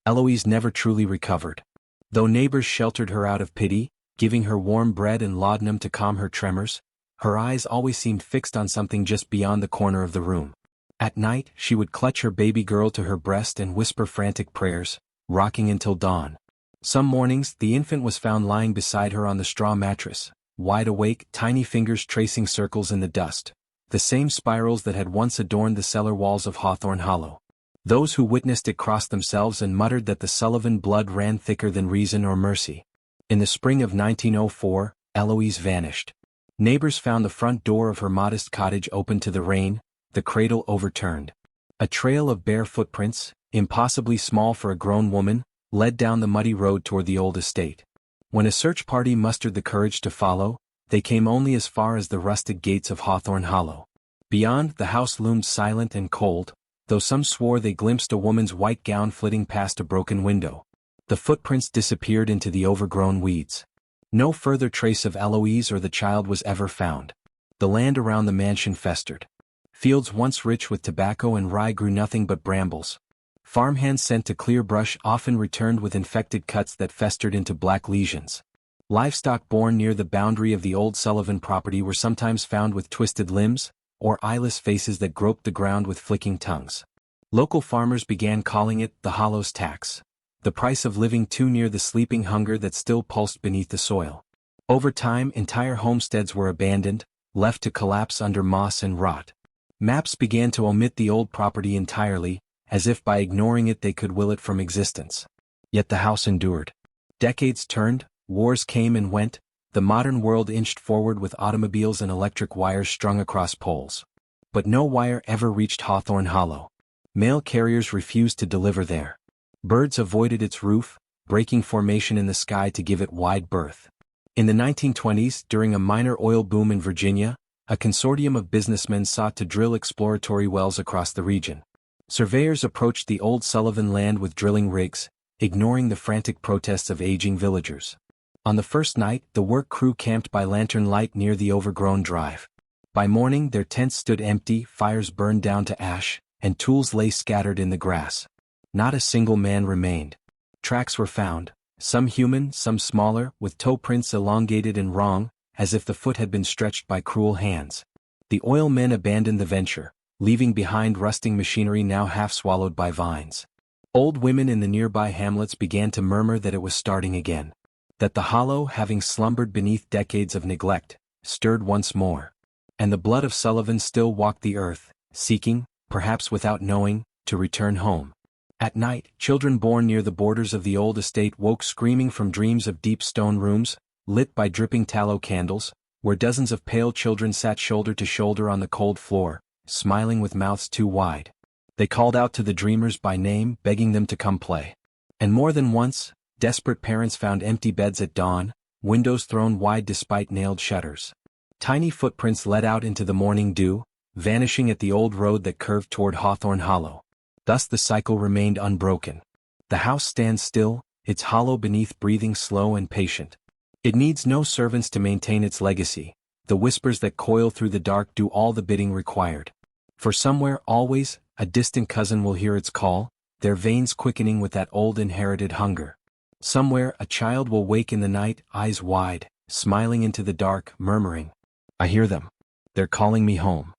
Eloise never truly recovered. Though neighbors sheltered her out of pity, giving her warm bread and laudanum to calm her tremors, her eyes always seemed fixed on something just beyond the corner of the room. At night, she would clutch her baby girl to her breast and whisper frantic prayers, rocking until dawn. Some mornings, the infant was found lying beside her on the straw mattress, wide awake, tiny fingers tracing circles in the dust, the same spirals that had once adorned the cellar walls of Hawthorne Hollow. Those who witnessed it crossed themselves and muttered that the Sullivan blood ran thicker than reason or mercy. In the spring of 1904, Eloise vanished. Neighbors found the front door of her modest cottage open to the rain, the cradle overturned. A trail of bare footprints, impossibly small for a grown woman, led down the muddy road toward the old estate. When a search party mustered the courage to follow, they came only as far as the rusted gates of Hawthorne Hollow. Beyond, the house loomed silent and cold, though some swore they glimpsed a woman's white gown flitting past a broken window. The footprints disappeared into the overgrown weeds. No further trace of Eloise or the child was ever found. The land around the mansion festered. Fields once rich with tobacco and rye grew nothing but brambles. Farmhands sent to clear brush often returned with infected cuts that festered into black lesions. Livestock born near the boundary of the old Sullivan property were sometimes found with twisted limbs, or eyeless faces that groped the ground with flicking tongues. Local farmers began calling it the Hollow's tax, the price of living too near the sleeping hunger that still pulsed beneath the soil. Over time, entire homesteads were abandoned, left to collapse under moss and rot. Maps began to omit the old property entirely, as if by ignoring it they could will it from existence. Yet the house endured. Decades turned, wars came and went, the modern world inched forward with automobiles and electric wires strung across poles. But no wire ever reached Hawthorne Hollow. Mail carriers refused to deliver there. Birds avoided its roof, breaking formation in the sky to give it wide berth. In the 1920s, during a minor oil boom in Virginia, a consortium of businessmen sought to drill exploratory wells across the region. Surveyors approached the old Sullivan land with drilling rigs, ignoring the frantic protests of aging villagers. On the first night, the work crew camped by lantern light near the overgrown drive. By morning, their tents stood empty, fires burned down to ash, and tools lay scattered in the grass. Not a single man remained. Tracks were found, some human, some smaller, with toe prints elongated and wrong, as if the foot had been stretched by cruel hands. The oil men abandoned the venture, leaving behind rusting machinery now half swallowed by vines. Old women in the nearby hamlets began to murmur that it was starting again. That the hollow, having slumbered beneath decades of neglect, stirred once more. And the blood of Sullivan still walked the earth, seeking, perhaps without knowing, to return home. At night, children born near the borders of the old estate woke screaming from dreams of deep stone rooms, lit by dripping tallow candles, where dozens of pale children sat shoulder to shoulder on the cold floor, smiling with mouths too wide. They called out to the dreamers by name, begging them to come play. And more than once, desperate parents found empty beds at dawn, windows thrown wide despite nailed shutters. Tiny footprints led out into the morning dew, vanishing at the old road that curved toward Hawthorne Hollow. Thus the cycle remained unbroken. The house stands still, its hollow beneath breathing slow and patient. It needs no servants to maintain its legacy. The whispers that coil through the dark do all the bidding required. For somewhere, always, a distant cousin will hear its call, their veins quickening with that old inherited hunger. Somewhere, a child will wake in the night, eyes wide, smiling into the dark, murmuring, "I hear them. They're calling me home."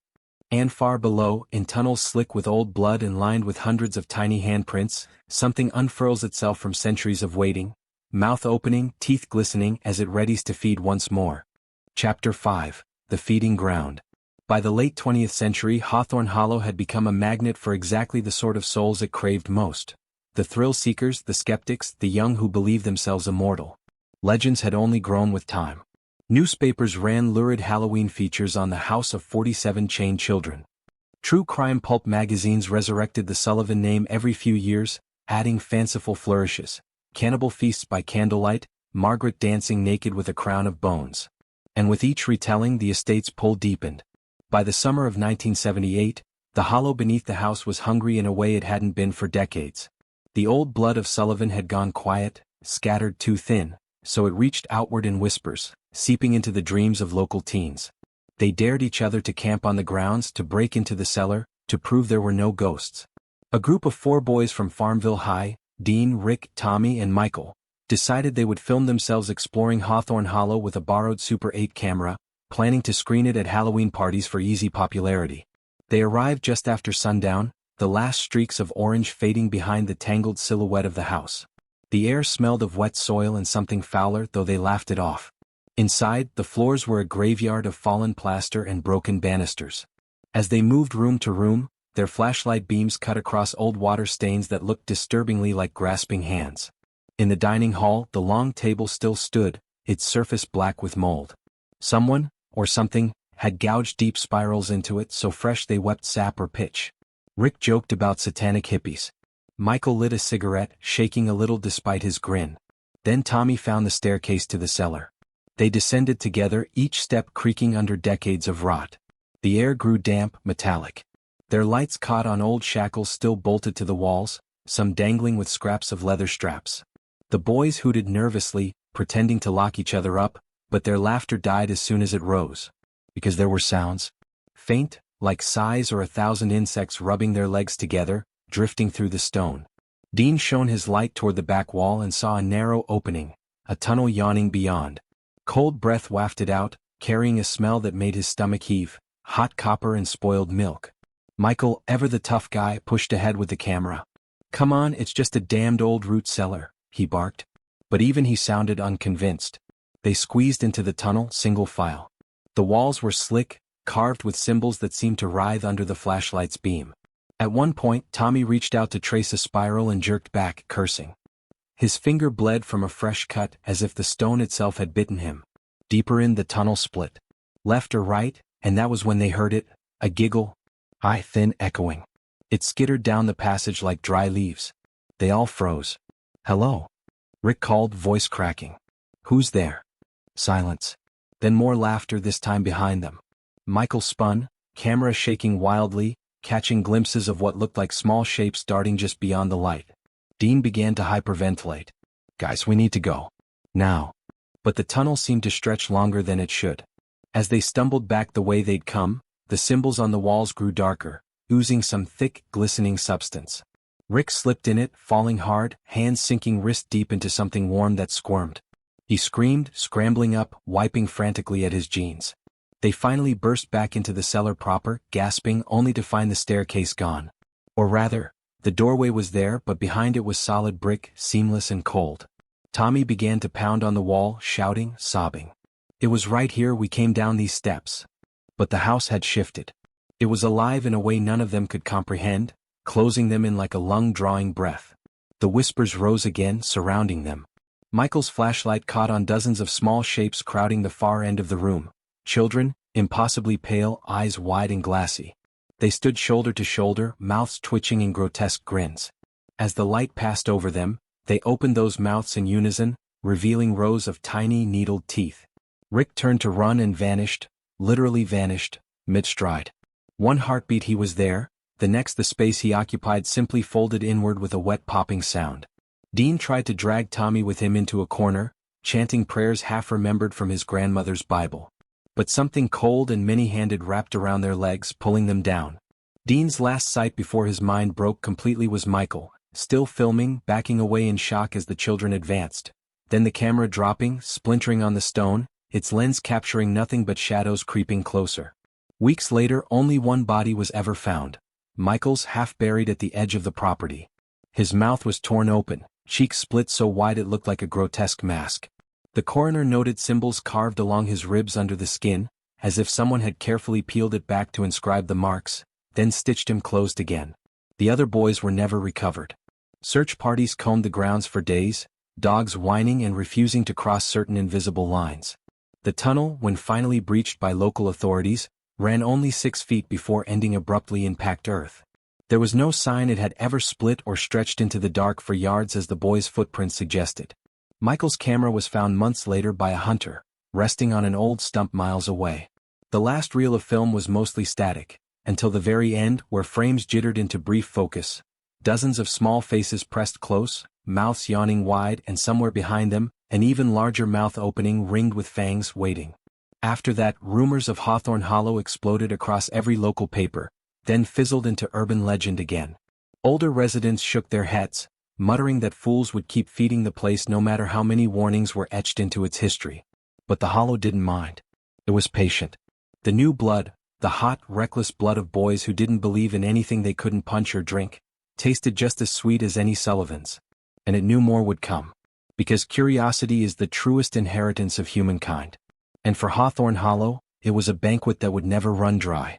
And far below, in tunnels slick with old blood and lined with hundreds of tiny handprints, something unfurls itself from centuries of waiting, mouth opening, teeth glistening as it readies to feed once more. Chapter 5: The Feeding Ground. By the late 20th century, Hawthorne Hollow had become a magnet for exactly the sort of souls it craved most. The thrill-seekers, the skeptics, the young who believed themselves immortal. Legends had only grown with time. Newspapers ran lurid Halloween features on the House of 47 chained children. True crime pulp magazines resurrected the Sullivan name every few years, adding fanciful flourishes. Cannibal feasts by candlelight, Margaret dancing naked with a crown of bones. and with each retelling the estate's pull deepened. By the summer of 1978, the hollow beneath the house was hungry in a way it hadn't been for decades. The old blood of Sullivan had gone quiet, scattered too thin, so it reached outward in whispers, seeping into the dreams of local teens. They dared each other to camp on the grounds, to break into the cellar, to prove there were no ghosts. A group of 4 boys from Farmville High, Dean, Rick, Tommy, and Michael, decided they would film themselves exploring Hawthorne Hollow with a borrowed Super 8 camera, planning to screen it at Halloween parties for easy popularity. They arrived just after sundown, the last streaks of orange fading behind the tangled silhouette of the house. The air smelled of wet soil and something fouler, though they laughed it off. Inside, the floors were a graveyard of fallen plaster and broken banisters. As they moved room to room, their flashlight beams cut across old water stains that looked disturbingly like grasping hands. In the dining hall, the long table still stood, its surface black with mold. Someone, or something, had gouged deep spirals into it so fresh they wept sap or pitch. Rick joked about satanic hippies. Michael lit a cigarette, shaking a little despite his grin. Then Tommy found the staircase to the cellar. They descended together, each step creaking under decades of rot. The air grew damp, metallic. Their lights caught on old shackles still bolted to the walls, some dangling with scraps of leather straps. The boys hooted nervously, pretending to lock each other up, but their laughter died as soon as it rose. Because there were sounds. Faint, like sighs or 1,000 insects rubbing their legs together, drifting through the stone. Dean shone his light toward the back wall and saw a narrow opening, a tunnel yawning beyond. Cold breath wafted out, carrying a smell that made his stomach heave, hot copper and spoiled milk. Michael, ever the tough guy, pushed ahead with the camera. "Come on, it's just a damned old root cellar," he barked. But even he sounded unconvinced. They squeezed into the tunnel, single file. The walls were slick, carved with symbols that seemed to writhe under the flashlight's beam. At one point, Tommy reached out to trace a spiral and jerked back, cursing. His finger bled from a fresh cut, as if the stone itself had bitten him. Deeper in, the tunnel split. Left or right, and that was when they heard it, a giggle. High, thin, echoing. It skittered down the passage like dry leaves. They all froze. "Hello?" Rick called, voice cracking. "Who's there?" Silence. Then more laughter, this time behind them. Michael spun, camera shaking wildly, catching glimpses of what looked like small shapes darting just beyond the light. Dean began to hyperventilate. "Guys, we need to go. Now." But the tunnel seemed to stretch longer than it should. As they stumbled back the way they'd come, the symbols on the walls grew darker, oozing some thick, glistening substance. Rick slipped in it, falling hard, hands sinking wrist deep into something warm that squirmed. He screamed, scrambling up, wiping frantically at his jeans. They finally burst back into the cellar proper, gasping only to find the staircase gone. Or rather, the doorway was there, but behind it was solid brick, seamless and cold. Tommy began to pound on the wall, shouting, sobbing. "It was right here we came down these steps." But the house had shifted. It was alive in a way none of them could comprehend, closing them in like a lung-drawing breath. The whispers rose again, surrounding them. Michael's flashlight caught on dozens of small shapes crowding the far end of the room. Children, impossibly pale, eyes wide and glassy. They stood shoulder to shoulder, mouths twitching in grotesque grins. As the light passed over them, they opened those mouths in unison, revealing rows of tiny, needled teeth. Rick turned to run and vanished, literally vanished, mid-stride. One heartbeat he was there, the next the space he occupied simply folded inward with a wet popping sound. Dean tried to drag Tommy with him into a corner, chanting prayers half-remembered from his grandmother's Bible. But something cold and many-handed wrapped around their legs, pulling them down. Dean's last sight before his mind broke completely was Michael, still filming, backing away in shock as the children advanced. Then the camera dropping, splintering on the stone, its lens capturing nothing but shadows creeping closer. Weeks later, only one body was ever found. Michael's, half buried at the edge of the property. His mouth was torn open, cheeks split so wide it looked like a grotesque mask. The coroner noted symbols carved along his ribs under the skin, as if someone had carefully peeled it back to inscribe the marks, then stitched him closed again. The other boys were never recovered. Search parties combed the grounds for days, dogs whining and refusing to cross certain invisible lines. The tunnel, when finally breached by local authorities, ran only 6 feet before ending abruptly in packed earth. There was no sign it had ever split or stretched into the dark for yards as the boys' footprints suggested. Michael's camera was found months later by a hunter, resting on an old stump miles away. The last reel of film was mostly static, until the very end where frames jittered into brief focus. Dozens of small faces pressed close, mouths yawning wide, and somewhere behind them, an even larger mouth opening ringed with fangs waiting. After that, rumors of Hawthorne Hollow exploded across every local paper, then fizzled into urban legend again. Older residents shook their heads, muttering that fools would keep feeding the place no matter how many warnings were etched into its history. But the Hollow didn't mind. It was patient. The new blood, the hot, reckless blood of boys who didn't believe in anything they couldn't punch or drink, tasted just as sweet as any Sullivans. And it knew more would come. Because curiosity is the truest inheritance of humankind. And for Hawthorne Hollow, it was a banquet that would never run dry.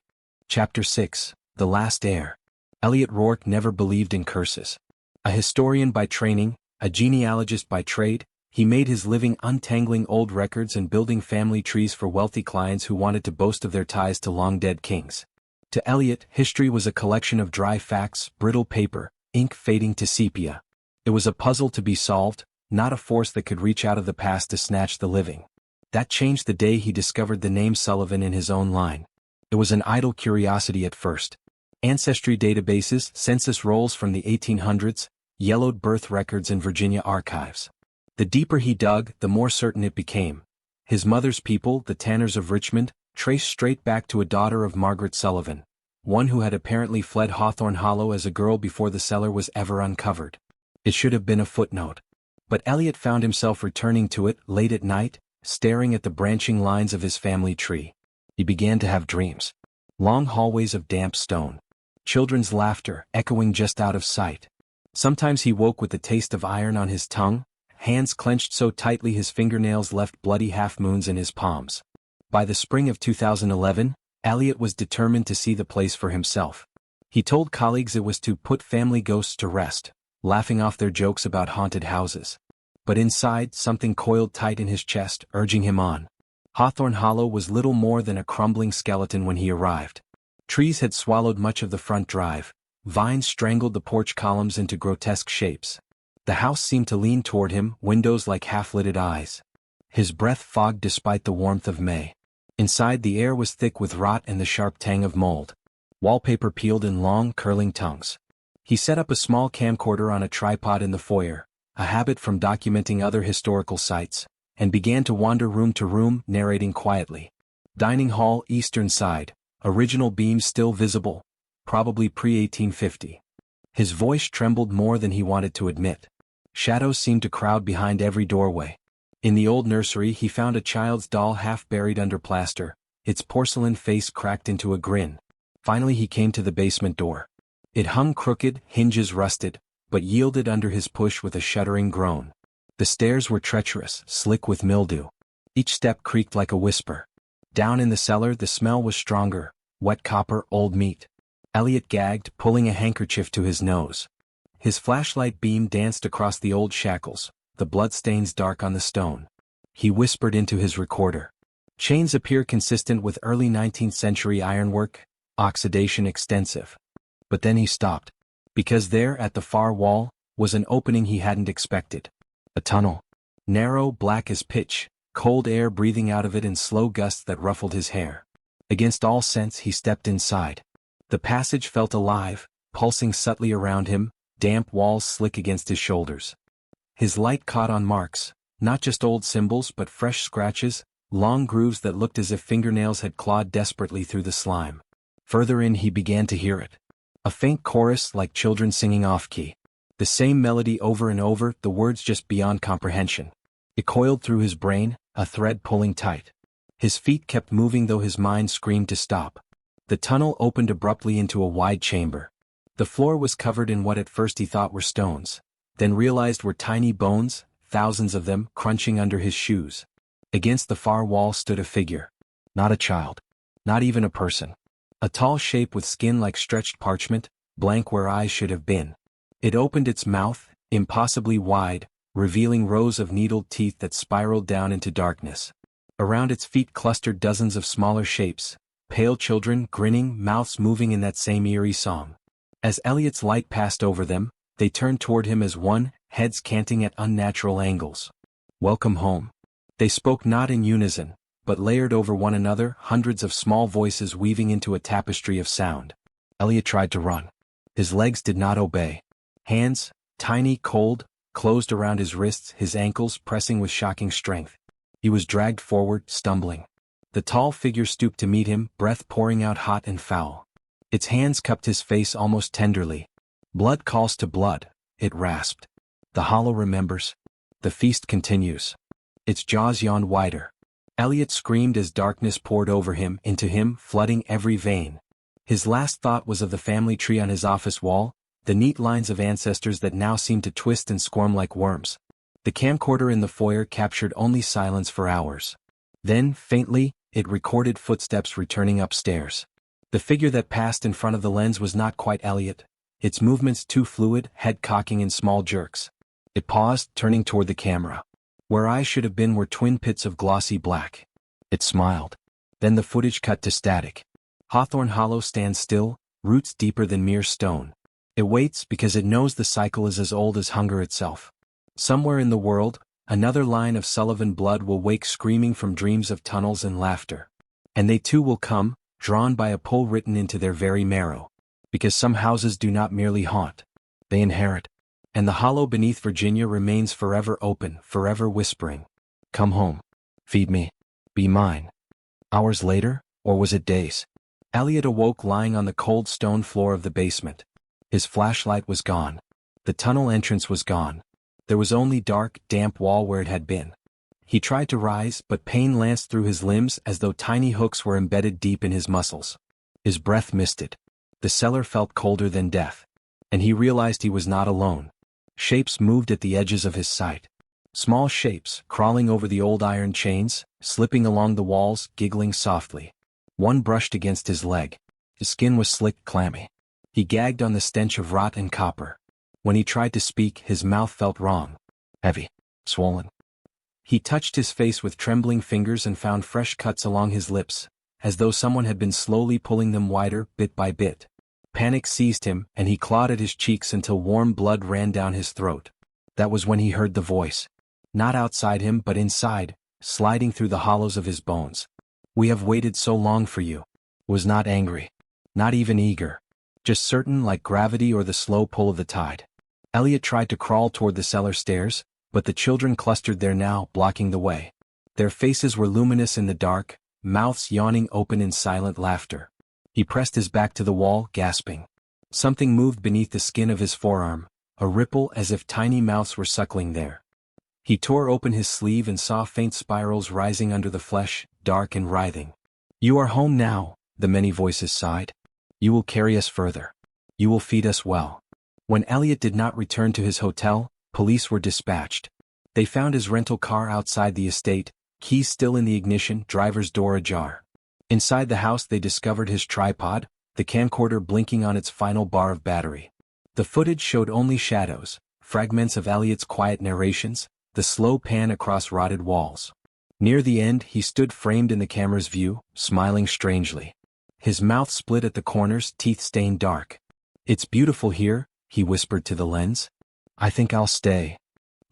Chapter 6, The Last Heir. Elliot Rourke never believed in curses. A historian by training, a genealogist by trade, he made his living untangling old records and building family trees for wealthy clients who wanted to boast of their ties to long-dead kings. To Elliot, history was a collection of dry facts, brittle paper, ink fading to sepia. It was a puzzle to be solved, not a force that could reach out of the past to snatch the living. That changed the day he discovered the name Sullivan in his own line. It was an idle curiosity at first. Ancestry databases, census rolls from the 1800s, yellowed birth records in Virginia archives. The deeper he dug, the more certain it became. His mother's people, the Tanners of Richmond, traced straight back to a daughter of Margaret Sullivan, one who had apparently fled Hawthorne Hollow as a girl before the cellar was ever uncovered. It should have been a footnote. But Elliot found himself returning to it late at night, staring at the branching lines of his family tree. He began to have dreams. Long hallways of damp stone. Children's laughter echoing just out of sight. Sometimes he woke with the taste of iron on his tongue, hands clenched so tightly his fingernails left bloody half-moons in his palms. By the spring of 2011, Elliot was determined to see the place for himself. He told colleagues it was to put family ghosts to rest, laughing off their jokes about haunted houses. But inside, something coiled tight in his chest, urging him on. Hawthorne Hollow was little more than a crumbling skeleton when he arrived. Trees had swallowed much of the front drive. Vines strangled the porch columns into grotesque shapes. The house seemed to lean toward him, windows like half-lidded eyes. His breath fogged despite the warmth of May. Inside, the air was thick with rot and the sharp tang of mold. Wallpaper peeled in long, curling tongues. He set up a small camcorder on a tripod in the foyer, a habit from documenting other historical sites, and began to wander room to room, narrating quietly. Dining hall, eastern side, original beams still visible, probably pre-1850. His voice trembled more than he wanted to admit. Shadows seemed to crowd behind every doorway. In the old nursery he found a child's doll half buried under plaster, its porcelain face cracked into a grin. Finally he came to the basement door. It hung crooked, hinges rusted, but yielded under his push with a shuddering groan. The stairs were treacherous, slick with mildew. Each step creaked like a whisper. Down in the cellar the smell was stronger, wet copper, old meat. Elliot gagged, pulling a handkerchief to his nose. His flashlight beam danced across the old shackles, the bloodstains dark on the stone. He whispered into his recorder. Chains appear consistent with early 19th century ironwork, oxidation extensive. But then he stopped. Because there, at the far wall, was an opening he hadn't expected. A tunnel. Narrow, black as pitch, cold air breathing out of it in slow gusts that ruffled his hair. Against all sense he stepped inside. The passage felt alive, pulsing subtly around him, damp walls slick against his shoulders. His light caught on marks, not just old symbols but fresh scratches, long grooves that looked as if fingernails had clawed desperately through the slime. Further in he began to hear it. A faint chorus like children singing off-key. The same melody over and over, the words just beyond comprehension. It coiled through his brain, a thread pulling tight. His feet kept moving though his mind screamed to stop. The tunnel opened abruptly into a wide chamber. The floor was covered in what at first he thought were stones, then realized were tiny bones, thousands of them, crunching under his shoes. Against the far wall stood a figure. Not a child. Not even a person. A tall shape with skin like stretched parchment, blank where eyes should have been. It opened its mouth, impossibly wide, revealing rows of needled teeth that spiraled down into darkness. Around its feet clustered dozens of smaller shapes, pale children grinning, mouths moving in that same eerie song. As Elliot's light passed over them, they turned toward him as one, heads canting at unnatural angles. "Welcome home," They spoke not in unison, but layered over one another, hundreds of small voices weaving into a tapestry of sound. Elliot tried to run. His legs did not obey. Hands, tiny, cold, closed around his wrists, his ankles pressing with shocking strength. He was dragged forward, stumbling. The tall figure stooped to meet him, breath pouring out hot and foul. Its hands cupped his face almost tenderly. Blood calls to blood, it rasped. The hollow remembers. The feast continues. Its jaws yawned wider. Elliot screamed as darkness poured over him, into him, flooding every vein. His last thought was of the family tree on his office wall, the neat lines of ancestors that now seemed to twist and squirm like worms. The camcorder in the foyer captured only silence for hours. Then, faintly, it recorded footsteps returning upstairs. The figure that passed in front of the lens was not quite Elliot, its movements too fluid, head cocking in small jerks. It paused, turning toward the camera. Where eyes should have been were twin pits of glossy black. It smiled. Then the footage cut to static. Hawthorne Hollow stands still, roots deeper than mere stone. It waits because it knows the cycle is as old as hunger itself. Somewhere in the world, another line of Sullivan blood will wake screaming from dreams of tunnels and laughter. And they too will come, drawn by a pull written into their very marrow. Because some houses do not merely haunt. They inherit. And the hollow beneath Virginia remains forever open, forever whispering. Come home. Feed me. Be mine. Hours later, or was it days? Elliot awoke lying on the cold stone floor of the basement. His flashlight was gone. The tunnel entrance was gone. There was only dark, damp wall where it had been. He tried to rise, but pain lanced through his limbs as though tiny hooks were embedded deep in his muscles. His breath misted. The cellar felt colder than death. And he realized he was not alone. Shapes moved at the edges of his sight. Small shapes, crawling over the old iron chains, slipping along the walls, giggling softly. One brushed against his leg. His skin was slick, clammy. He gagged on the stench of rot and copper. When he tried to speak, his mouth felt wrong. Heavy. Swollen. He touched his face with trembling fingers and found fresh cuts along his lips, as though someone had been slowly pulling them wider, bit by bit. Panic seized him, and he clawed at his cheeks until warm blood ran down his throat. That was when he heard the voice. Not outside him but inside, sliding through the hollows of his bones. We have waited so long for you. Was not angry. Not even eager. Just certain like gravity or the slow pull of the tide. Elliot tried to crawl toward the cellar stairs, but the children clustered there now, blocking the way. Their faces were luminous in the dark, mouths yawning open in silent laughter. He pressed his back to the wall, gasping. Something moved beneath the skin of his forearm, a ripple as if tiny mouths were suckling there. He tore open his sleeve and saw faint spirals rising under the flesh, dark and writhing. You are home now, the many voices sighed. You will carry us further. You will feed us well. When Elliot did not return to his hotel, police were dispatched. They found his rental car outside the estate, keys still in the ignition, driver's door ajar. Inside the house they discovered his tripod, the camcorder blinking on its final bar of battery. The footage showed only shadows, fragments of Elliot's quiet narrations, the slow pan across rotted walls. Near the end he stood framed in the camera's view, smiling strangely. His mouth split at the corners, teeth stained dark. It's beautiful here, he whispered to the lens. I think I'll stay.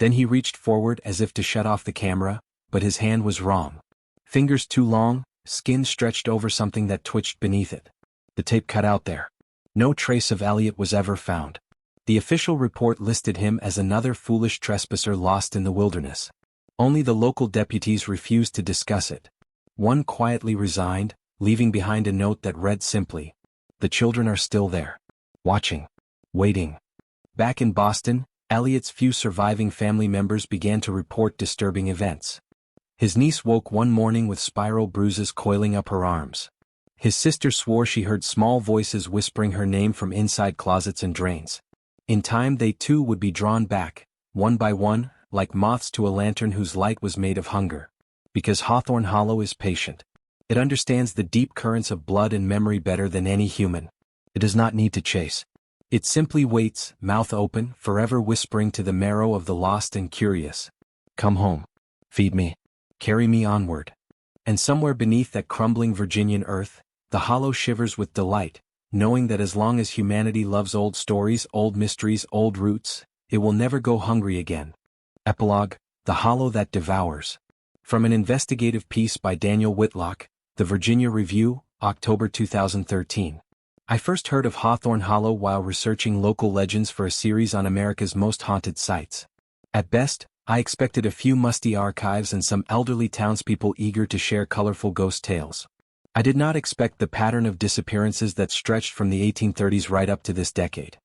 Then he reached forward as if to shut off the camera, but his hand was wrong. Fingers too long, skin stretched over something that twitched beneath it. The tape cut out there. No trace of Elliot was ever found. The official report listed him as another foolish trespasser lost in the wilderness. Only the local deputies refused to discuss it. One quietly resigned, leaving behind a note that read simply, "The children are still there. Watching. Waiting." Back in Boston, Elliot's few surviving family members began to report disturbing events. His niece woke one morning with spiral bruises coiling up her arms. His sister swore she heard small voices whispering her name from inside closets and drains. In time they too would be drawn back, one by one, like moths to a lantern whose light was made of hunger. Because Hawthorne Hollow is patient. It understands the deep currents of blood and memory better than any human. It does not need to chase. It simply waits, mouth open, forever whispering to the marrow of the lost and curious. Come home. Feed me. Carry me onward. And somewhere beneath that crumbling Virginian earth, the hollow shivers with delight, knowing that as long as humanity loves old stories, old mysteries, old roots, it will never go hungry again. Epilogue, The Hollow That Devours. From an investigative piece by Daniel Whitlock, The Virginia Review, October 2013. I first heard of Hawthorne Hollow while researching local legends for a series on America's most haunted sites. At best, I expected a few musty archives and some elderly townspeople eager to share colorful ghost tales. I did not expect the pattern of disappearances that stretched from the 1830s right up to this decade.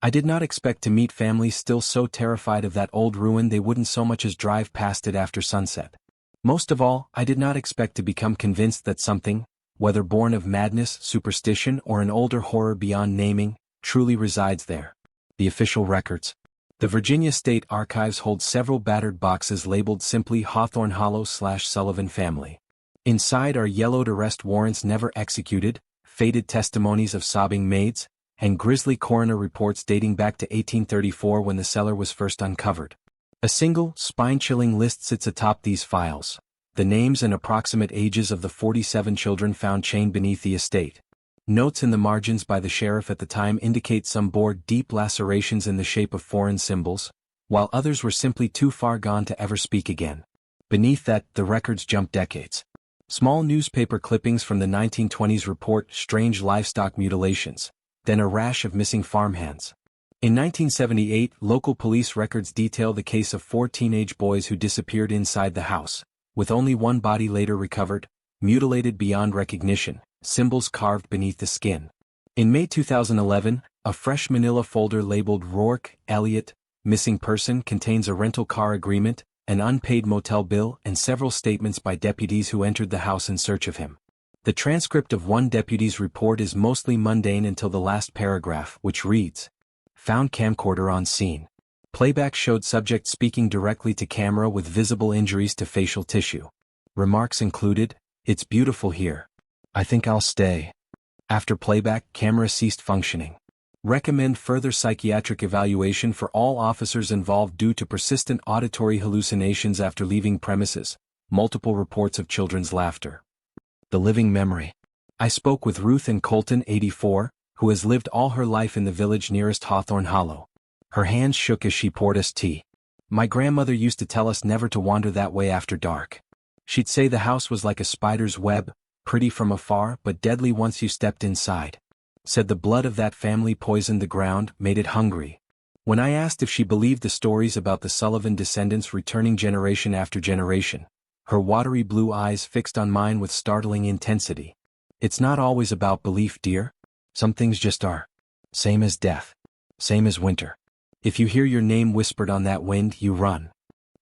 I did not expect to meet families still so terrified of that old ruin they wouldn't so much as drive past it after sunset. Most of all, I did not expect to become convinced that something, whether born of madness, superstition, or an older horror beyond naming, truly resides there. The official records. The Virginia State Archives hold several battered boxes labeled simply Hawthorne Hollow/Sullivan family. Inside are yellowed arrest warrants never executed, faded testimonies of sobbing maids, and grisly coroner reports dating back to 1834 when the cellar was first uncovered. A single, spine-chilling list sits atop these files, the names and approximate ages of the 47 children found chained beneath the estate. Notes in the margins by the sheriff at the time indicate some bore deep lacerations in the shape of foreign symbols, while others were simply too far gone to ever speak again. Beneath that, the records jump decades. Small newspaper clippings from the 1920s report strange livestock mutilations, then a rash of missing farmhands. In 1978, local police records detail the case of 4 teenage boys who disappeared inside the house, with only one body later recovered, mutilated beyond recognition, symbols carved beneath the skin. In May 2011, a fresh manila folder labeled Rourke, Elliott, missing person contains a rental car agreement, an unpaid motel bill, and several statements by deputies who entered the house in search of him. The transcript of one deputy's report is mostly mundane until the last paragraph, which reads, "Found camcorder on scene. Playback showed subject speaking directly to camera with visible injuries to facial tissue. Remarks included, 'It's beautiful here. I think I'll stay.' After playback, camera ceased functioning. Recommend further psychiatric evaluation for all officers involved due to persistent auditory hallucinations after leaving premises. Multiple reports of children's laughter." The living memory. I spoke with Ruth and Colton, 84, who has lived all her life in the village nearest Hawthorne Hollow. Her hands shook as she poured us tea. "My grandmother used to tell us never to wander that way after dark. She'd say the house was like a spider's web, pretty from afar but deadly once you stepped inside. Said the blood of that family poisoned the ground, made it hungry." When I asked if she believed the stories about the Sullivan descendants returning generation after generation, her watery blue eyes fixed on mine with startling intensity. "It's not always about belief, dear. Some things just are. Same as death. Same as winter. If you hear your name whispered on that wind, you run."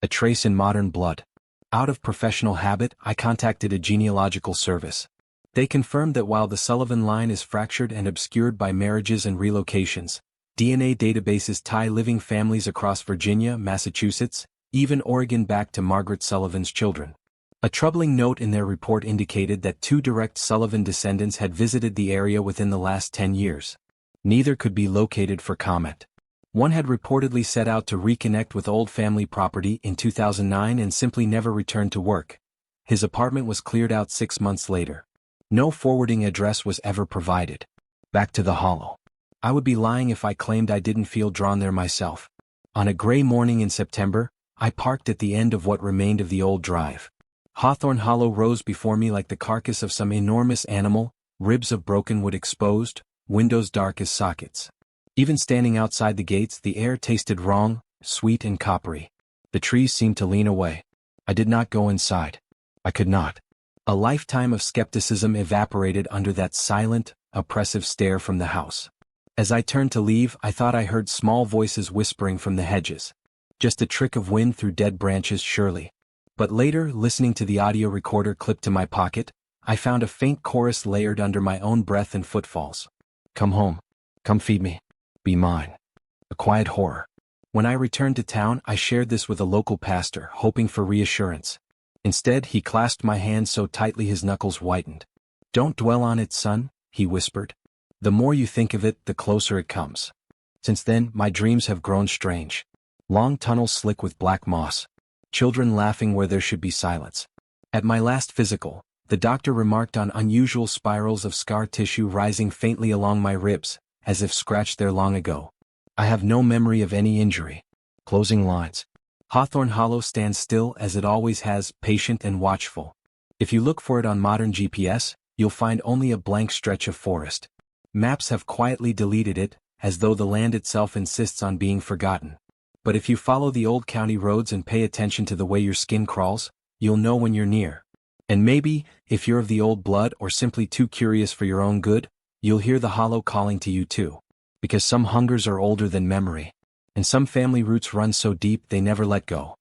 A trace in modern blood. Out of professional habit, I contacted a genealogical service. They confirmed that while the Sullivan line is fractured and obscured by marriages and relocations, DNA databases tie living families across Virginia, Massachusetts, even Oregon back to Margaret Sullivan's children. A troubling note in their report indicated that 2 direct Sullivan descendants had visited the area within the last 10 years. Neither could be located for comment. One had reportedly set out to reconnect with old family property in 2009 and simply never returned to work. His apartment was cleared out 6 months later. No forwarding address was ever provided. Back to the Hollow. I would be lying if I claimed I didn't feel drawn there myself. On a gray morning in September, I parked at the end of what remained of the old drive. Hawthorne Hollow rose before me like the carcass of some enormous animal, ribs of broken wood exposed, windows dark as sockets. Even standing outside the gates, the air tasted wrong, sweet and coppery. The trees seemed to lean away. I did not go inside. I could not. A lifetime of skepticism evaporated under that silent, oppressive stare from the house. As I turned to leave, I thought I heard small voices whispering from the hedges. Just a trick of wind through dead branches, surely. But later, listening to the audio recorder clipped to my pocket, I found a faint chorus layered under my own breath and footfalls. "Come home. Come feed me. Be mine." A quiet horror. When I returned to town, I shared this with a local pastor, hoping for reassurance. Instead, he clasped my hand so tightly his knuckles whitened. "Don't dwell on it, son," he whispered. "The more you think of it, the closer it comes." Since then, my dreams have grown strange. Long tunnels slick with black moss. Children laughing where there should be silence. At my last physical, the doctor remarked on unusual spirals of scar tissue rising faintly along my ribs, as if scratched there long ago. I have no memory of any injury. Closing lines. Hawthorne Hollow stands still as it always has, patient and watchful. If you look for it on modern GPS, you'll find only a blank stretch of forest. Maps have quietly deleted it, as though the land itself insists on being forgotten. But if you follow the old county roads and pay attention to the way your skin crawls, you'll know when you're near. And maybe, if you're of the old blood or simply too curious for your own good, you'll hear the hollow calling to you too. Because some hungers are older than memory. And some family roots run so deep they never let go.